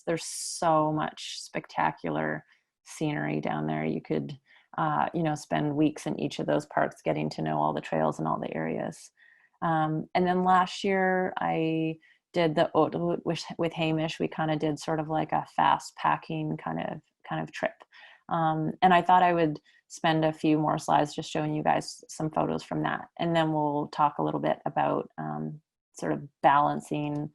there's so much spectacular scenery down there. You could, you know, spend weeks in each of those parks getting to know all the trails and all the areas. And then last year I did the Haute Route with Hamish. We kind of did sort of like a fast packing kind of trip. And I thought I would spend a few more slides just showing you guys some photos from that. And then we'll talk a little bit about sort of balancing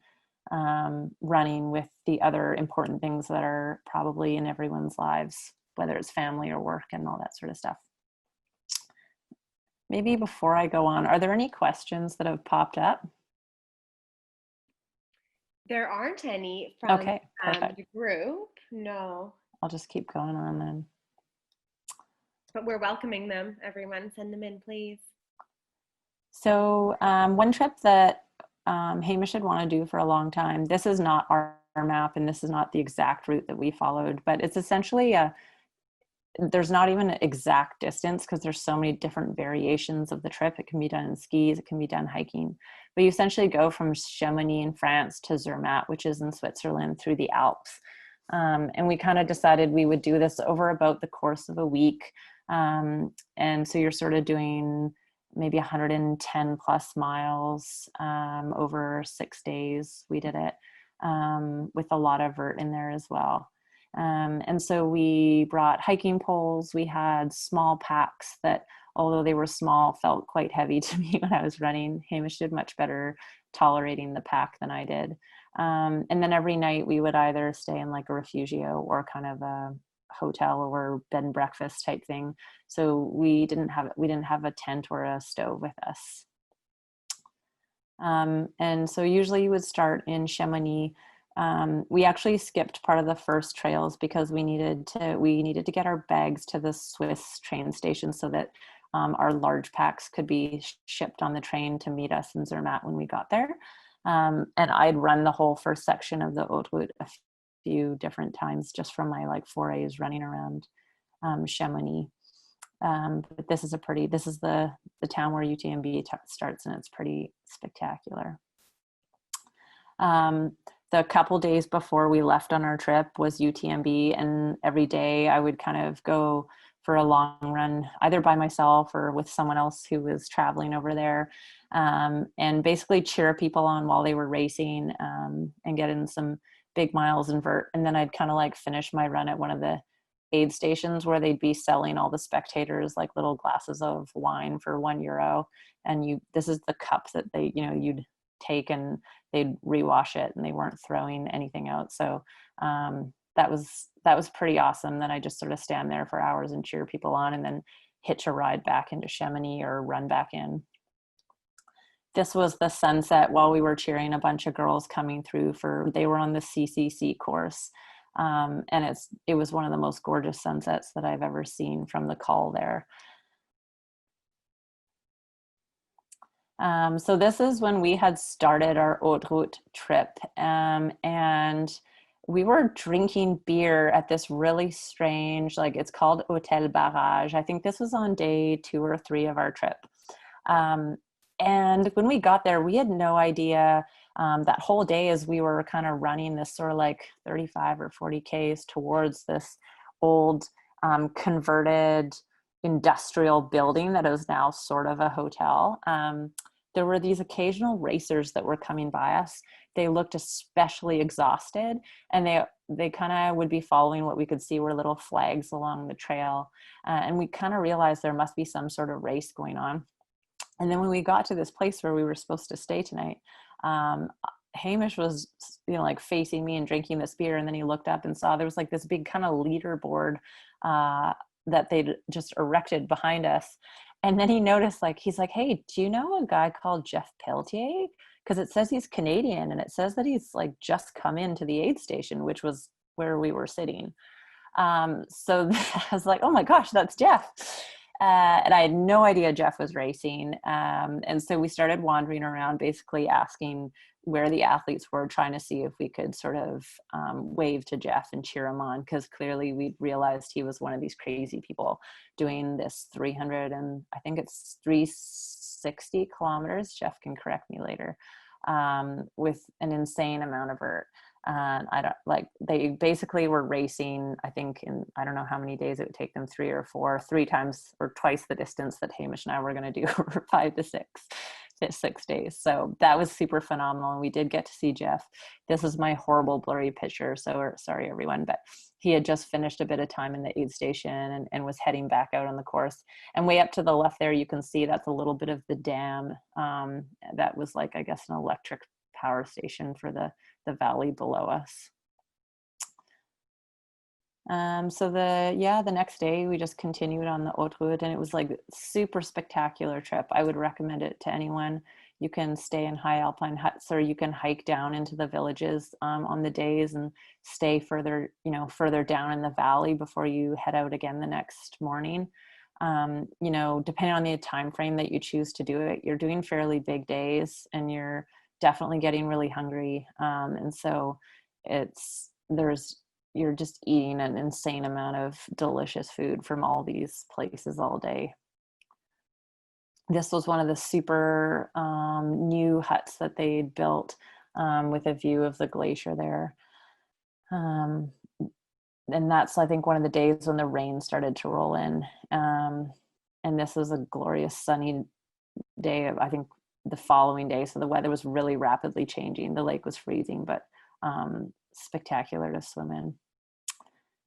running with the other important things that are probably in everyone's lives, whether it's family or work and all that sort of stuff. Maybe before I go on, are there any questions that have popped up? There aren't any from the group, no. I'll just keep going on then. But we're welcoming them. Everyone, send them in, please. So one trip that Hamish had wanted to do for a long time, this is not our map and this is not the exact route that we followed, but it's essentially there's not even an exact distance because there's so many different variations of the trip. It can be done in skis, it can be done hiking, but you essentially go from Chamonix in France to Zermatt, which is in Switzerland, through the Alps. And we kind of decided we would do this over about the course of a week. And so you're sort of doing maybe 110 plus miles over 6 days. We did it with a lot of vert in there as well. And so we brought hiking poles. We had small packs that, although they were small, felt quite heavy to me when I was running. Hamish did much better tolerating the pack than I did. And then every night we would either stay in like a refugio or kind of a hotel or bed and breakfast type thing. So we didn't have a tent or a stove with us. And so usually you would start in Chamonix. We actually skipped part of the first trails because we needed to get our bags to the Swiss train station so that our large packs could be shipped on the train to meet us in Zermatt when we got there. And I'd run the whole first section of the haute route a few different times just from my like forays running around Chamonix. But this is the town where UTMB starts, and it's pretty spectacular. The couple days before we left on our trip was UTMB, and every day I would kind of go for a long run, either by myself or with someone else who was traveling over there, and basically cheer people on while they were racing, and get in some big miles and vert. And then I'd kind of like finish my run at one of the aid stations where they'd be selling all the spectators like little glasses of wine for €1. And this is the cup that you'd take and they'd rewash it, and they weren't throwing anything out. So that was pretty awesome. Then I just sort of stand there for hours and cheer people on, and then hitch a ride back into Chamonix or run back in. This was the sunset while we were cheering a bunch of girls coming through they were on the CCC course. And it was one of the most gorgeous sunsets that I've ever seen from the col there. So this is when we had started our haute route trip, and we were drinking beer at this really strange, like it's called Hotel Barrage. I think this was on day 2 or 3 of our trip. And when we got there, we had no idea that whole day as we were kind of running this sort of like 35 or 40 Ks towards this old converted industrial building that is now sort of a hotel. There were these occasional racers that were coming by us. They looked especially exhausted, and they kind of would be following what we could see were little flags along the trail. And we kind of realized there must be some sort of race going on. And then when we got to this place where we were supposed to stay tonight, Hamish was, like facing me and drinking this beer. And then he looked up and saw there was like this big kind of leaderboard that they'd just erected behind us. And then he noticed, he's like, hey, do you know a guy called Jeff Pelletier? Because it says he's Canadian, and it says that he's like just come into the aid station, which was where we were sitting. So I was like, oh my gosh, that's Jeff. And I had no idea Jeff was racing. And so we started wandering around, basically asking where the athletes were, trying to see if we could sort of wave to Jeff and cheer him on, because clearly we realized he was one of these crazy people doing this 300 and I think it's 360 kilometers. Jeff can correct me later, with an insane amount of vert. They basically were racing, I think I don't know how many days it would take them, 3 or 4, 3 times or twice the distance that Hamish and I were going to do over 5 to 6 days. So that was super phenomenal. And we did get to see Jeff. This is my horrible blurry picture. So sorry everyone, but he had just finished a bit of time in the aid station and was heading back out on the course. And way up to the left there, you can see that's a little bit of the dam. That was I guess an electric power station for the valley below us. So the next day we just continued on the haute route, and it was super spectacular trip. I would recommend it to anyone. You can stay in high alpine huts, or you can hike down into the villages on the days and stay further down in the valley before you head out again the next morning. you know, depending on the time frame that you choose to do it, you're doing fairly big days and you're definitely getting really hungry. And so you're just eating an insane amount of delicious food from all these places all day. This was one of the super new huts that they'd built with a view of the glacier there. Um, and that's, I think, one of the days when the rain started to roll in. And this was a glorious sunny day of, I think, the following day. So the weather was really rapidly changing. The lake was freezing, but spectacular to swim in.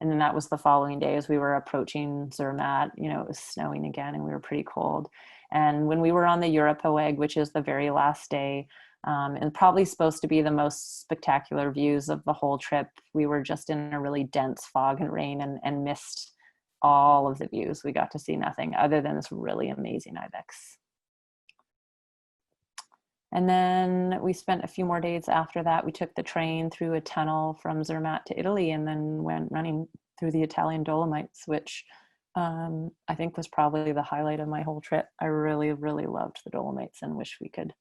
And then that was the following day as we were approaching Zermatt, you know, it was snowing again and we were pretty cold. And when we were on the Europaweg, which is the very last day, and probably supposed to be the most spectacular views of the whole trip, we were just in a really dense fog and rain and missed all of the views. We got to see nothing other than this really amazing ibex. And then we spent a few more days after that. We took the train through a tunnel from Zermatt to Italy and then went running through the Italian Dolomites, which I think was probably the highlight of my whole trip. I really, really loved the Dolomites and wish we could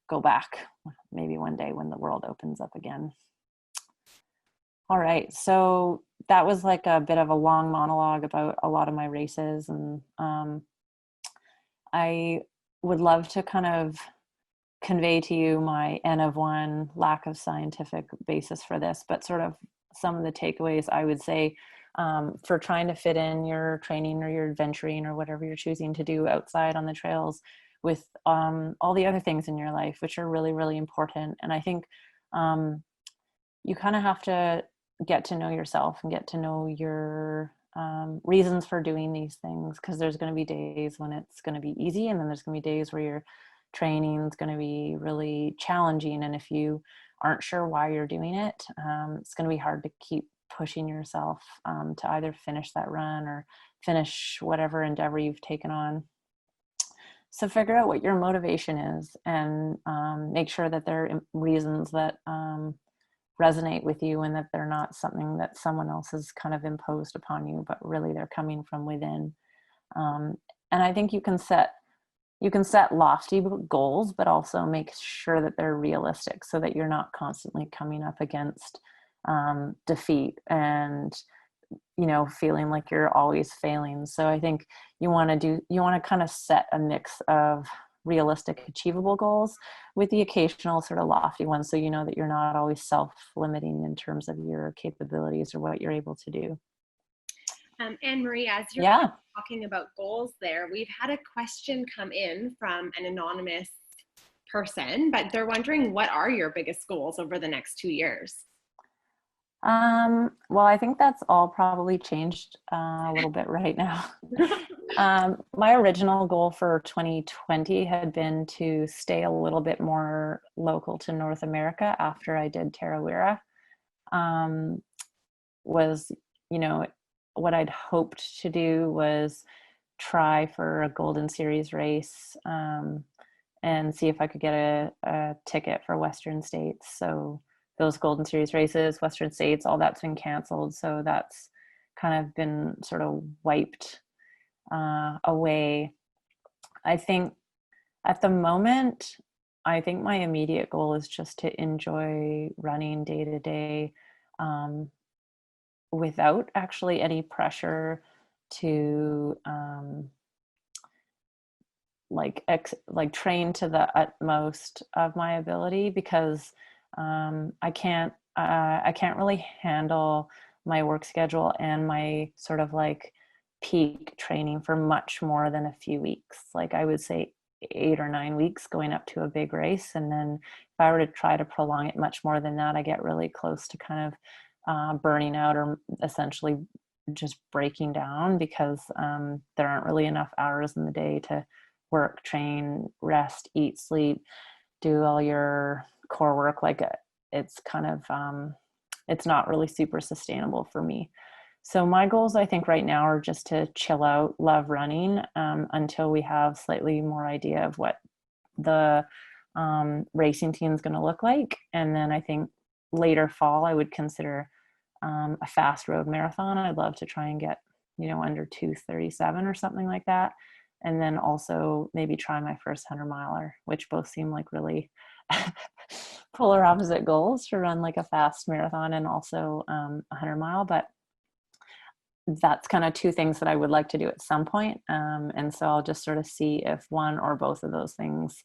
go back maybe one day when the world opens up again. All right, so that was like a bit of a long monologue about a lot of my races, and I would love to kind of convey to you my N of one lack of scientific basis for this, but sort of some of the takeaways I would say for trying to fit in your training or your adventuring or whatever you're choosing to do outside on the trails with all the other things in your life, which are really, really important. And I think you kind of have to get to know yourself and get to know your reasons for doing these things, because there's going to be days when it's going to be easy, and then there's going to be days where your training is going to be really challenging. And if you aren't sure why you're doing it, it's going to be hard to keep pushing yourself to either finish that run or finish whatever endeavor you've taken on. So figure out what your motivation is and make sure that they're reasons that resonate with you and that they're not something that someone else has kind of imposed upon you, but really they're coming from within. And I think you can set lofty goals, but also make sure that they're realistic so that you're not constantly coming up against defeat and, you know, feeling like you're always failing. So I think you want to kind of set a mix of realistic, achievable goals with the occasional sort of lofty ones, so you know that you're not always self-limiting in terms of your capabilities or what you're able to do. Anne Marie, as you're talking about goals there, we've had a question come in from an anonymous person, but they're wondering, what are your biggest goals over the next 2 years? Well, I think that's all probably changed a little bit right now. My original goal for 2020 had been to stay a little bit more local to North America after I did Tarawera. Was, you know, what I'd hoped to do was try for a Golden Series race and see if I could get a ticket for Western States. So those Golden Series races, Western States, all that's been canceled. So that's kind of been sort of wiped away. I think at the moment, I think my immediate goal is just to enjoy running day to day without actually any pressure to like train to the utmost of my ability, because I can't really handle my work schedule and my sort of like peak training for much more than a few weeks. Like I would say 8 or 9 weeks going up to a big race. And then if I were to try to prolong it much more than that, I get really close to kind of burning out or essentially just breaking down, because there aren't really enough hours in the day to work, train, rest, eat, sleep, do all your core work. Like it's kind of it's not really super sustainable for me. So my goals, I think right now, are just to chill out, love running until we have slightly more idea of what the racing team is going to look like. And then I think later fall I would consider a fast road marathon. I'd love to try and get under 2:37 or something like that. And then also maybe try my first 100-miler, which both seem like really polar opposite goals, to run like a fast marathon and also a 100-mile. But that's kind of two things that I would like to do at some point. And so I'll just sort of see if one or both of those things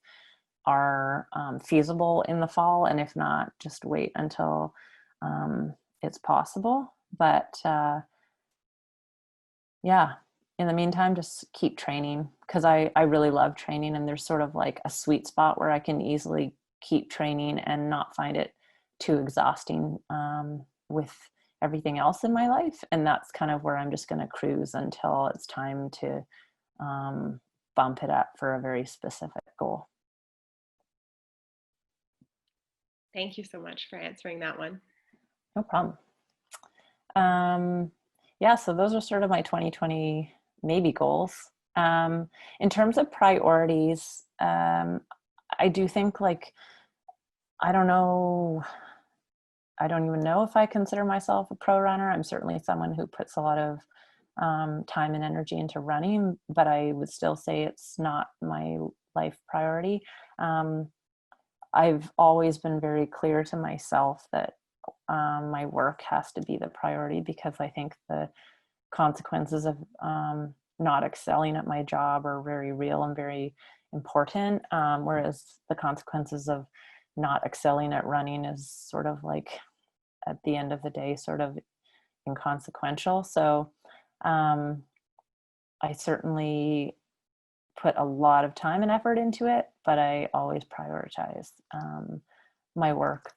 are feasible in the fall. And if not, just wait until it's possible. But yeah, in the meantime, just keep training, because I really love training, and there's sort of like a sweet spot where I can easily keep training and not find it too exhausting with everything else in my life. And that's kind of where I'm just going to cruise until it's time to bump it up for a very specific goal. Thank you so much for answering that one. No problem. Yeah, so those are sort of my 2020 maybe goals. In terms of priorities, I do think, like, I don't even know if I consider myself a pro runner. I'm certainly someone who puts a lot of time and energy into running, but I would still say it's not my life priority. I've always been very clear to myself that my work has to be the priority, because I think the consequences of not excelling at my job are very real and very important, whereas the consequences of not excelling at running is sort of like, at the end of the day, sort of inconsequential. So I certainly put a lot of time and effort into it, but I always prioritize my work.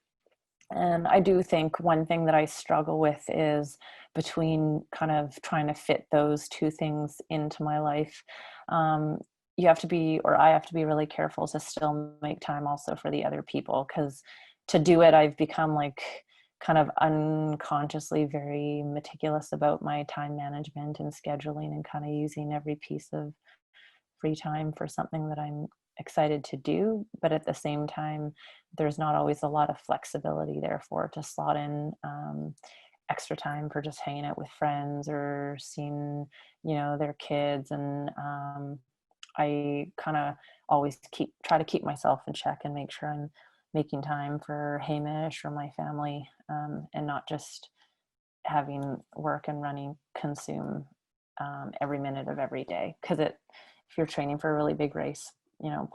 And I do think one thing that I struggle with is between kind of trying to fit those two things into my life. You have to be, or I have to be, really careful to still make time also for the other people, because to do it, I've become like kind of unconsciously very meticulous about my time management and scheduling, and kind of using every piece of free time for something that I'm excited to do. But at the same time, there's not always a lot of flexibility, therefore, to slot in extra time for just hanging out with friends or seeing, their kids. And I kind of always try to keep myself in check and make sure I'm making time for Hamish or my family, and not just having work and running consume every minute of every day. Because if you're training for a really big race,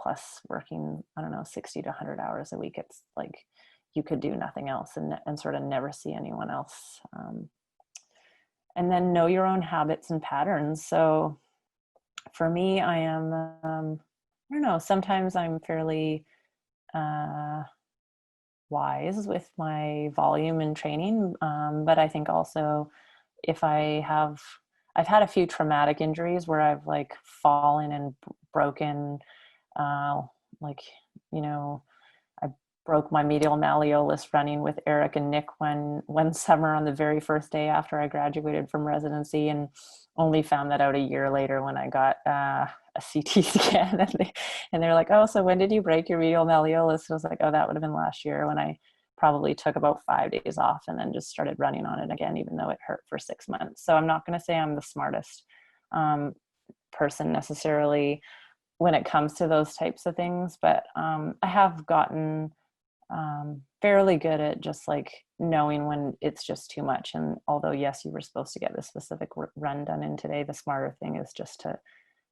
plus working, 60 to 100 hours a week, it's like you could do nothing else and sort of never see anyone else. And then know your own habits and patterns. So for me, I am, I don't know, sometimes I'm fairly wise with my volume and training. But I think also, if I've had a few traumatic injuries where I've like fallen and broken, like, I broke my medial malleolus running with Eric and Nick one summer on the very first day after I graduated from residency, and only found that out a year later when I got a CT scan, and they're like, "Oh, so when did you break your medial malleolus?" And I was like, "Oh, that would have been last year, when I probably took about 5 days off and then just started running on it again, even though it hurt for 6 months." So I'm not going to say I'm the smartest person necessarily when it comes to those types of things, but I have gotten fairly good at just like knowing when it's just too much. And although, yes, you were supposed to get this specific run done in today, the smarter thing is just to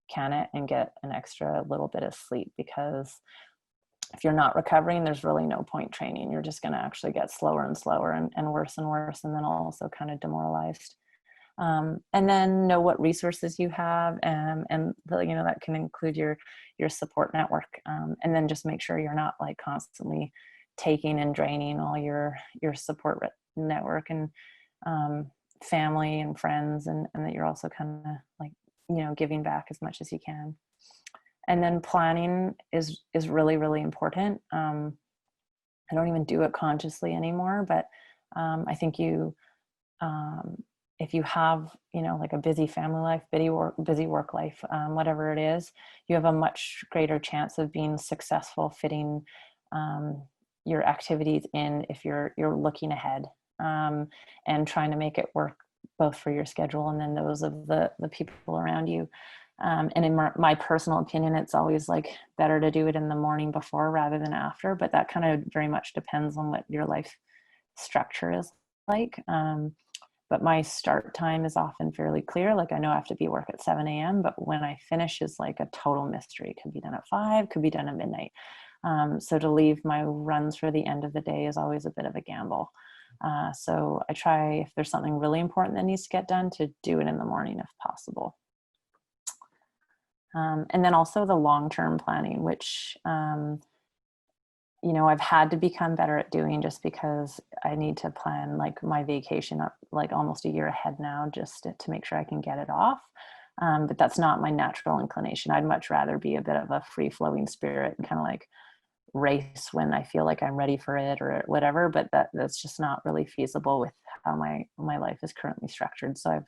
can it and get an extra little bit of sleep, because if you're not recovering, there's really no point training. You're just going to actually get slower and slower and worse and worse, and then also kind of demoralized. And then know what resources you have, and that can include your support network. And then just make sure you're not like constantly taking and draining all your support network and family and friends, and that you're also kind of like, giving back as much as you can. And then planning is really, really important. I don't even do it consciously anymore, but I think if you have, like a busy family life, busy work life, whatever it is, you have a much greater chance of being successful fitting your activities in if you're looking ahead and trying to make it work both for your schedule and then those of the people around you. And in my personal opinion, it's always like better to do it in the morning before rather than after, but that kind of very much depends on what your life structure is like. But my start time is often fairly clear. Like I know I have to be at work at 7 a.m., but when I finish is like a total mystery. It could be done at 5, could be done at midnight. So to leave my runs for the end of the day is always a bit of a gamble. So I try, if there's something really important that needs to get done, to do it in the morning if possible. And then also the long-term planning, which, I've had to become better at doing just because I need to plan like my vacation up like almost a year ahead now, just to make sure I can get it off. But that's not my natural inclination. I'd much rather be a bit of a free-flowing spirit and kind of like race when I feel like I'm ready for it or whatever, but that's just not really feasible with how my life is currently structured. So I've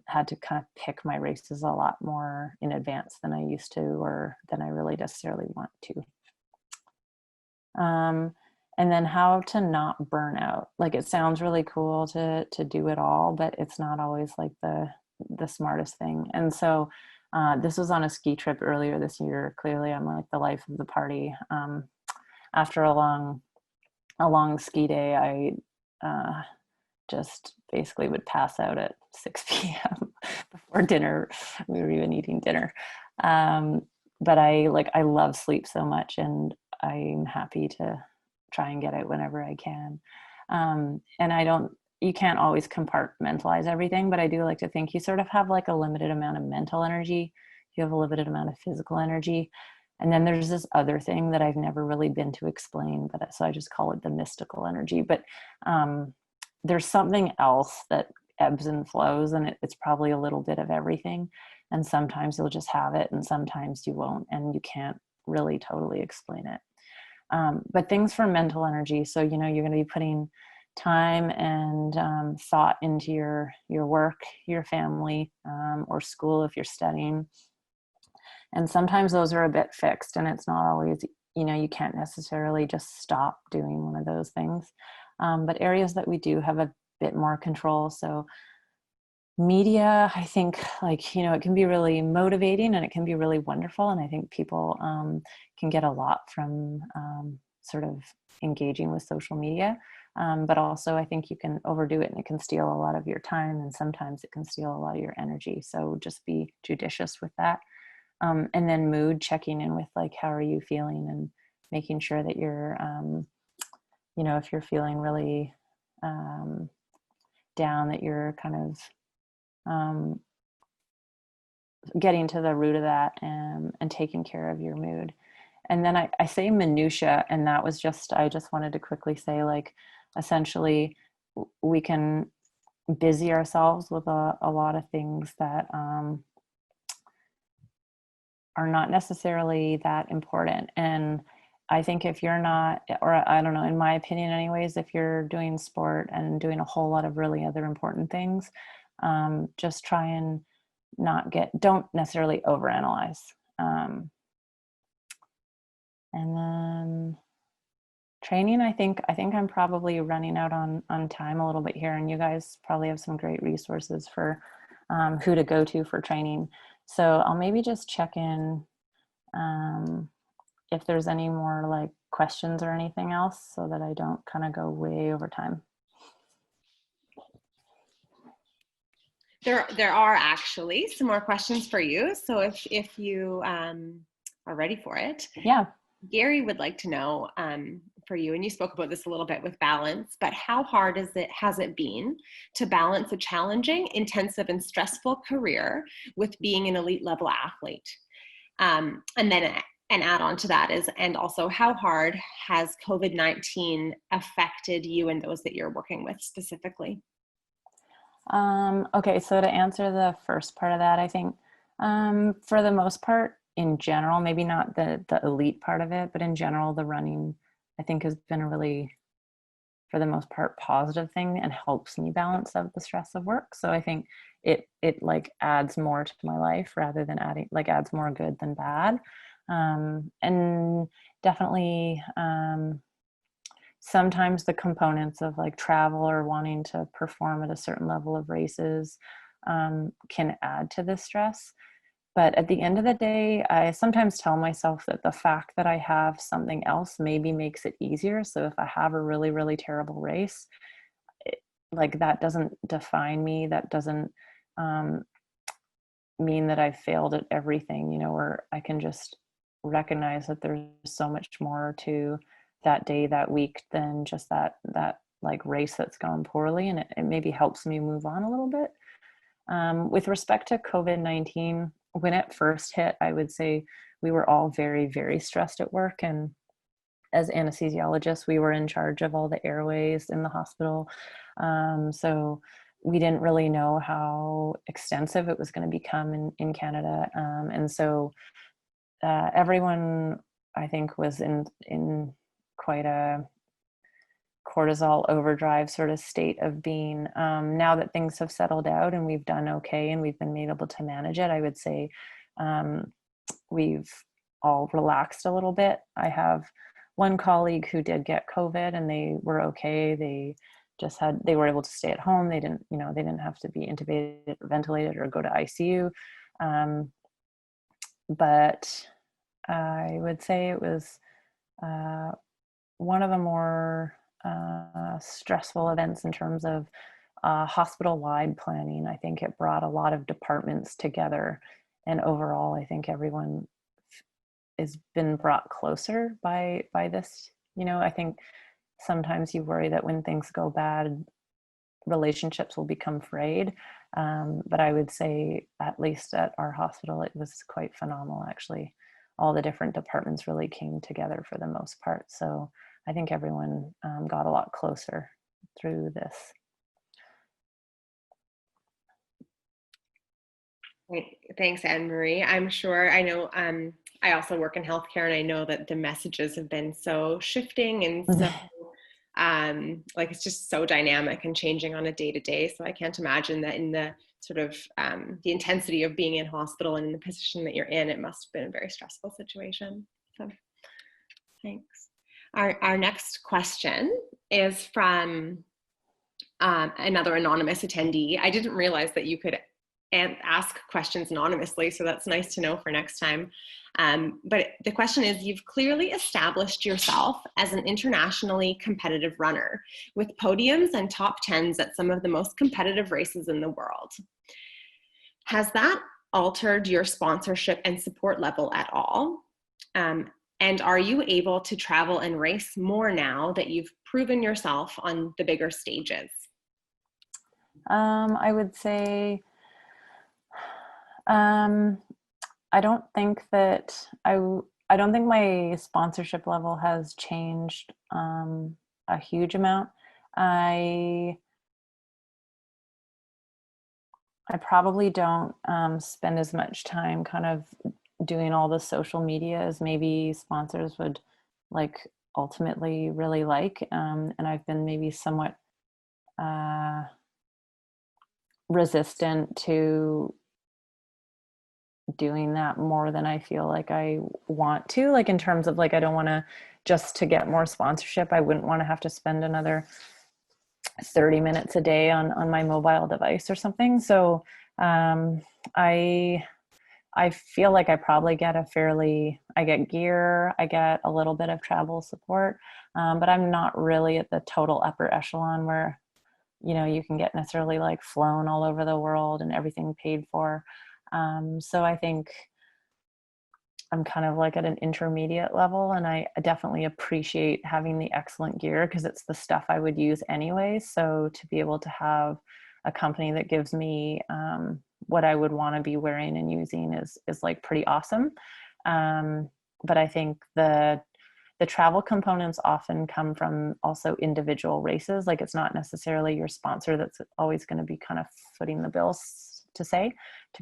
had to kind of pick my races a lot more in advance than I used to, or than I really necessarily want to. And then how to not burn out. Like it sounds really cool to do it all, but it's not always like the smartest thing. And so this was on a ski trip earlier this year. Clearly I'm like the life of the party. After a long ski day, I just basically would pass out at 6 p.m. before dinner. We were even eating dinner. But I love sleep so much, and I'm happy to try and get out whenever I can. And you can't always compartmentalize everything, but I do like to think you sort of have like a limited amount of mental energy. You have a limited amount of physical energy. And then there's this other thing that I've never really been to explain, but so I just call it the mystical energy. But there's something else that ebbs and flows, and it's probably a little bit of everything. And sometimes you'll just have it, and sometimes you won't, and you can't really totally explain it. But things for mental energy. So, you're going to be putting time and thought into your work, your family, or school if you're studying. And sometimes those are a bit fixed, and it's not always, you can't necessarily just stop doing one of those things. But areas that we do have a bit more control. So media, I think it can be really motivating and it can be really wonderful. And I think people can get a lot from sort of engaging with social media. But also I think you can overdo it and it can steal a lot of your time, and sometimes it can steal a lot of your energy. So just be judicious with that. And then mood, checking in with like, how are you feeling, and making sure that you're, if you're feeling really down, that you're kind of getting to the root of that and taking care of your mood. And then I say minutia, and that was I just wanted to quickly say, like, essentially we can busy ourselves with a lot of things that are not necessarily that important. And I think if you're not, or I don't know, in my opinion anyways, if you're doing sport and doing a whole lot of really other important things, just try and don't necessarily overanalyze. And then training, I think I'm probably running out on time a little bit here, and you guys probably have some great resources for who to go to for training. So I'll maybe just check in if there's any more like questions or anything else, so that I don't kind of go way over time. There are actually some more questions for you. So if you are ready for it. Yeah. Gary would like to know for you, and you spoke about this a little bit with balance, but how hard has it been to balance a challenging, intensive, and stressful career with being an elite level athlete? And then an add-on to that is, and also how hard has COVID-19 affected you and those that you're working with specifically? Okay, so to answer the first part of that, I think for the most part, in general, maybe not the elite part of it, but in general, the running, I think, has been a really, for the most part, positive thing, and helps me balance out the stress of work. So I think it like adds more to my life rather than adds more good than bad. And definitely sometimes the components of like travel or wanting to perform at a certain level of races can add to this stress. But at the end of the day, I sometimes tell myself that the fact that I have something else maybe makes it easier. So if I have a really, really terrible race, like that doesn't define me. That doesn't mean that I've failed at everything, you know, or I can just recognize that there's so much more to that day, that week than just that like race that's gone poorly. And it maybe helps me move on a little bit. With respect to COVID-19, when it first hit, I would say we were all very, very stressed at work. And as anesthesiologists, we were in charge of all the airways in the hospital. So we didn't really know how extensive it was going to become in Canada. And so everyone, I think, was in quite a cortisol overdrive sort of state of being. Now that things have settled out and we've done okay and we've been able to manage it, I would say we've all relaxed a little bit. I have one colleague who did get COVID and they were okay. They were able to stay at home. They didn't have to be intubated or ventilated or go to ICU. But I would say it was one of the more stressful events in terms of hospital-wide planning. I think it brought a lot of departments together, and overall, I think everyone has been brought closer by this. You know, I think sometimes you worry that when things go bad, relationships will become frayed. But I would say, at least at our hospital, it was quite phenomenal, actually. All the different departments really came together for the most part. So I think everyone got a lot closer through this. Thanks, Anne-Marie. I'm sure, I know, I also work in healthcare, and I know that the messages have been so shifting and so like it's just so dynamic and changing on a day-to-day. So I can't imagine that in the sort of the intensity of being in hospital and in the position that you're in, it must have been a very stressful situation. So thanks. Our next question is from another anonymous attendee. I didn't realize that you could ask questions anonymously, so that's nice to know for next time. But the question is, you've clearly established yourself as an internationally competitive runner with podiums and top 10s at some of the most competitive races in the world. Has that altered your sponsorship and support level at all? And are you able to travel and race more now that you've proven yourself on the bigger stages? I would say I don't think that I don't think my sponsorship level has changed a huge amount. I probably don't spend as much time kind of doing all the social media as maybe sponsors would like ultimately really like. And I've been maybe somewhat resistant to doing that more than I feel like I want to, like in terms of like, I don't want to just to get more sponsorship. I wouldn't want to have to spend another 30 minutes a day on my mobile device or something. So I feel like I probably get I get gear, I get a little bit of travel support, but I'm not really at the total upper echelon where, you know, you can get necessarily like flown all over the world and everything paid for. So I think I'm kind of like at an intermediate level, and I definitely appreciate having the excellent gear because it's the stuff I would use anyway. So to be able to have a company that gives me what I would want to be wearing and using is like pretty awesome. But I think the travel components often come from also individual races. Like it's not necessarily your sponsor that's always going to be kind of footing the bills to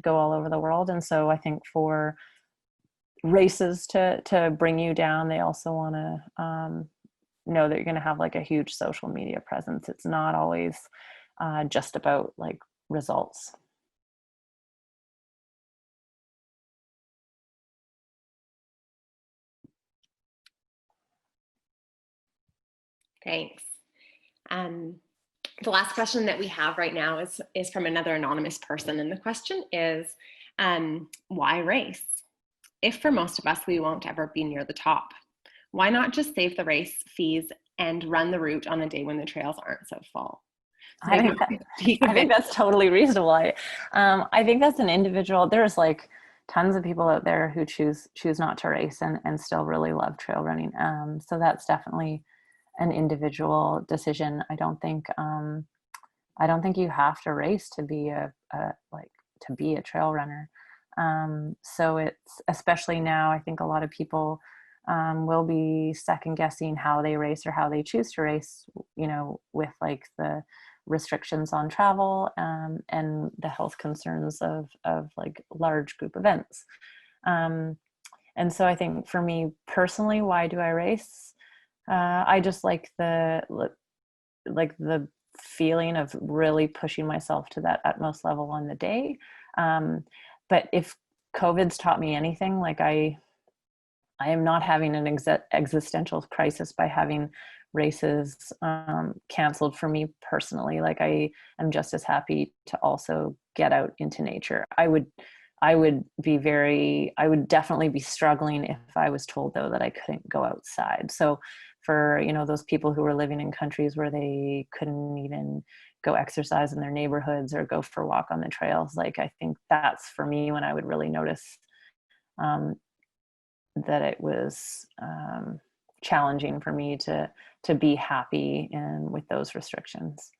go all over the world. And so I think for races to bring you down, they also want to know that you're going to have like a huge social media presence. It's not always just about like results. Thanks. The last question that we have right now is from another anonymous person. And the question is, why race? If for most of us, we won't ever be near the top, why not just save the race fees and run the route on a day when the trails aren't so full? So I think that's totally reasonable. I think that's an individual. There's like tons of people out there who choose not to race and still really love trail running. So that's definitely an individual decision. I don't think you have to race to be to be a trail runner. So it's, especially now, I think a lot of people will be second guessing how they race or how they choose to race, you know, with like the restrictions on travel and the health concerns of like large group events. And so I think for me personally, why do I race? I just like the feeling of really pushing myself to that utmost level on the day. But if COVID's taught me anything, like I am not having an existential crisis by having races canceled for me personally. Like I am just as happy to also get out into nature. I would definitely be struggling if I was told though that I couldn't go outside. So for, you know, those people who were living in countries where they couldn't even go exercise in their neighborhoods or go for a walk on the trails, like I think that's for me when I would really notice that it was challenging for me to be happy and with those restrictions.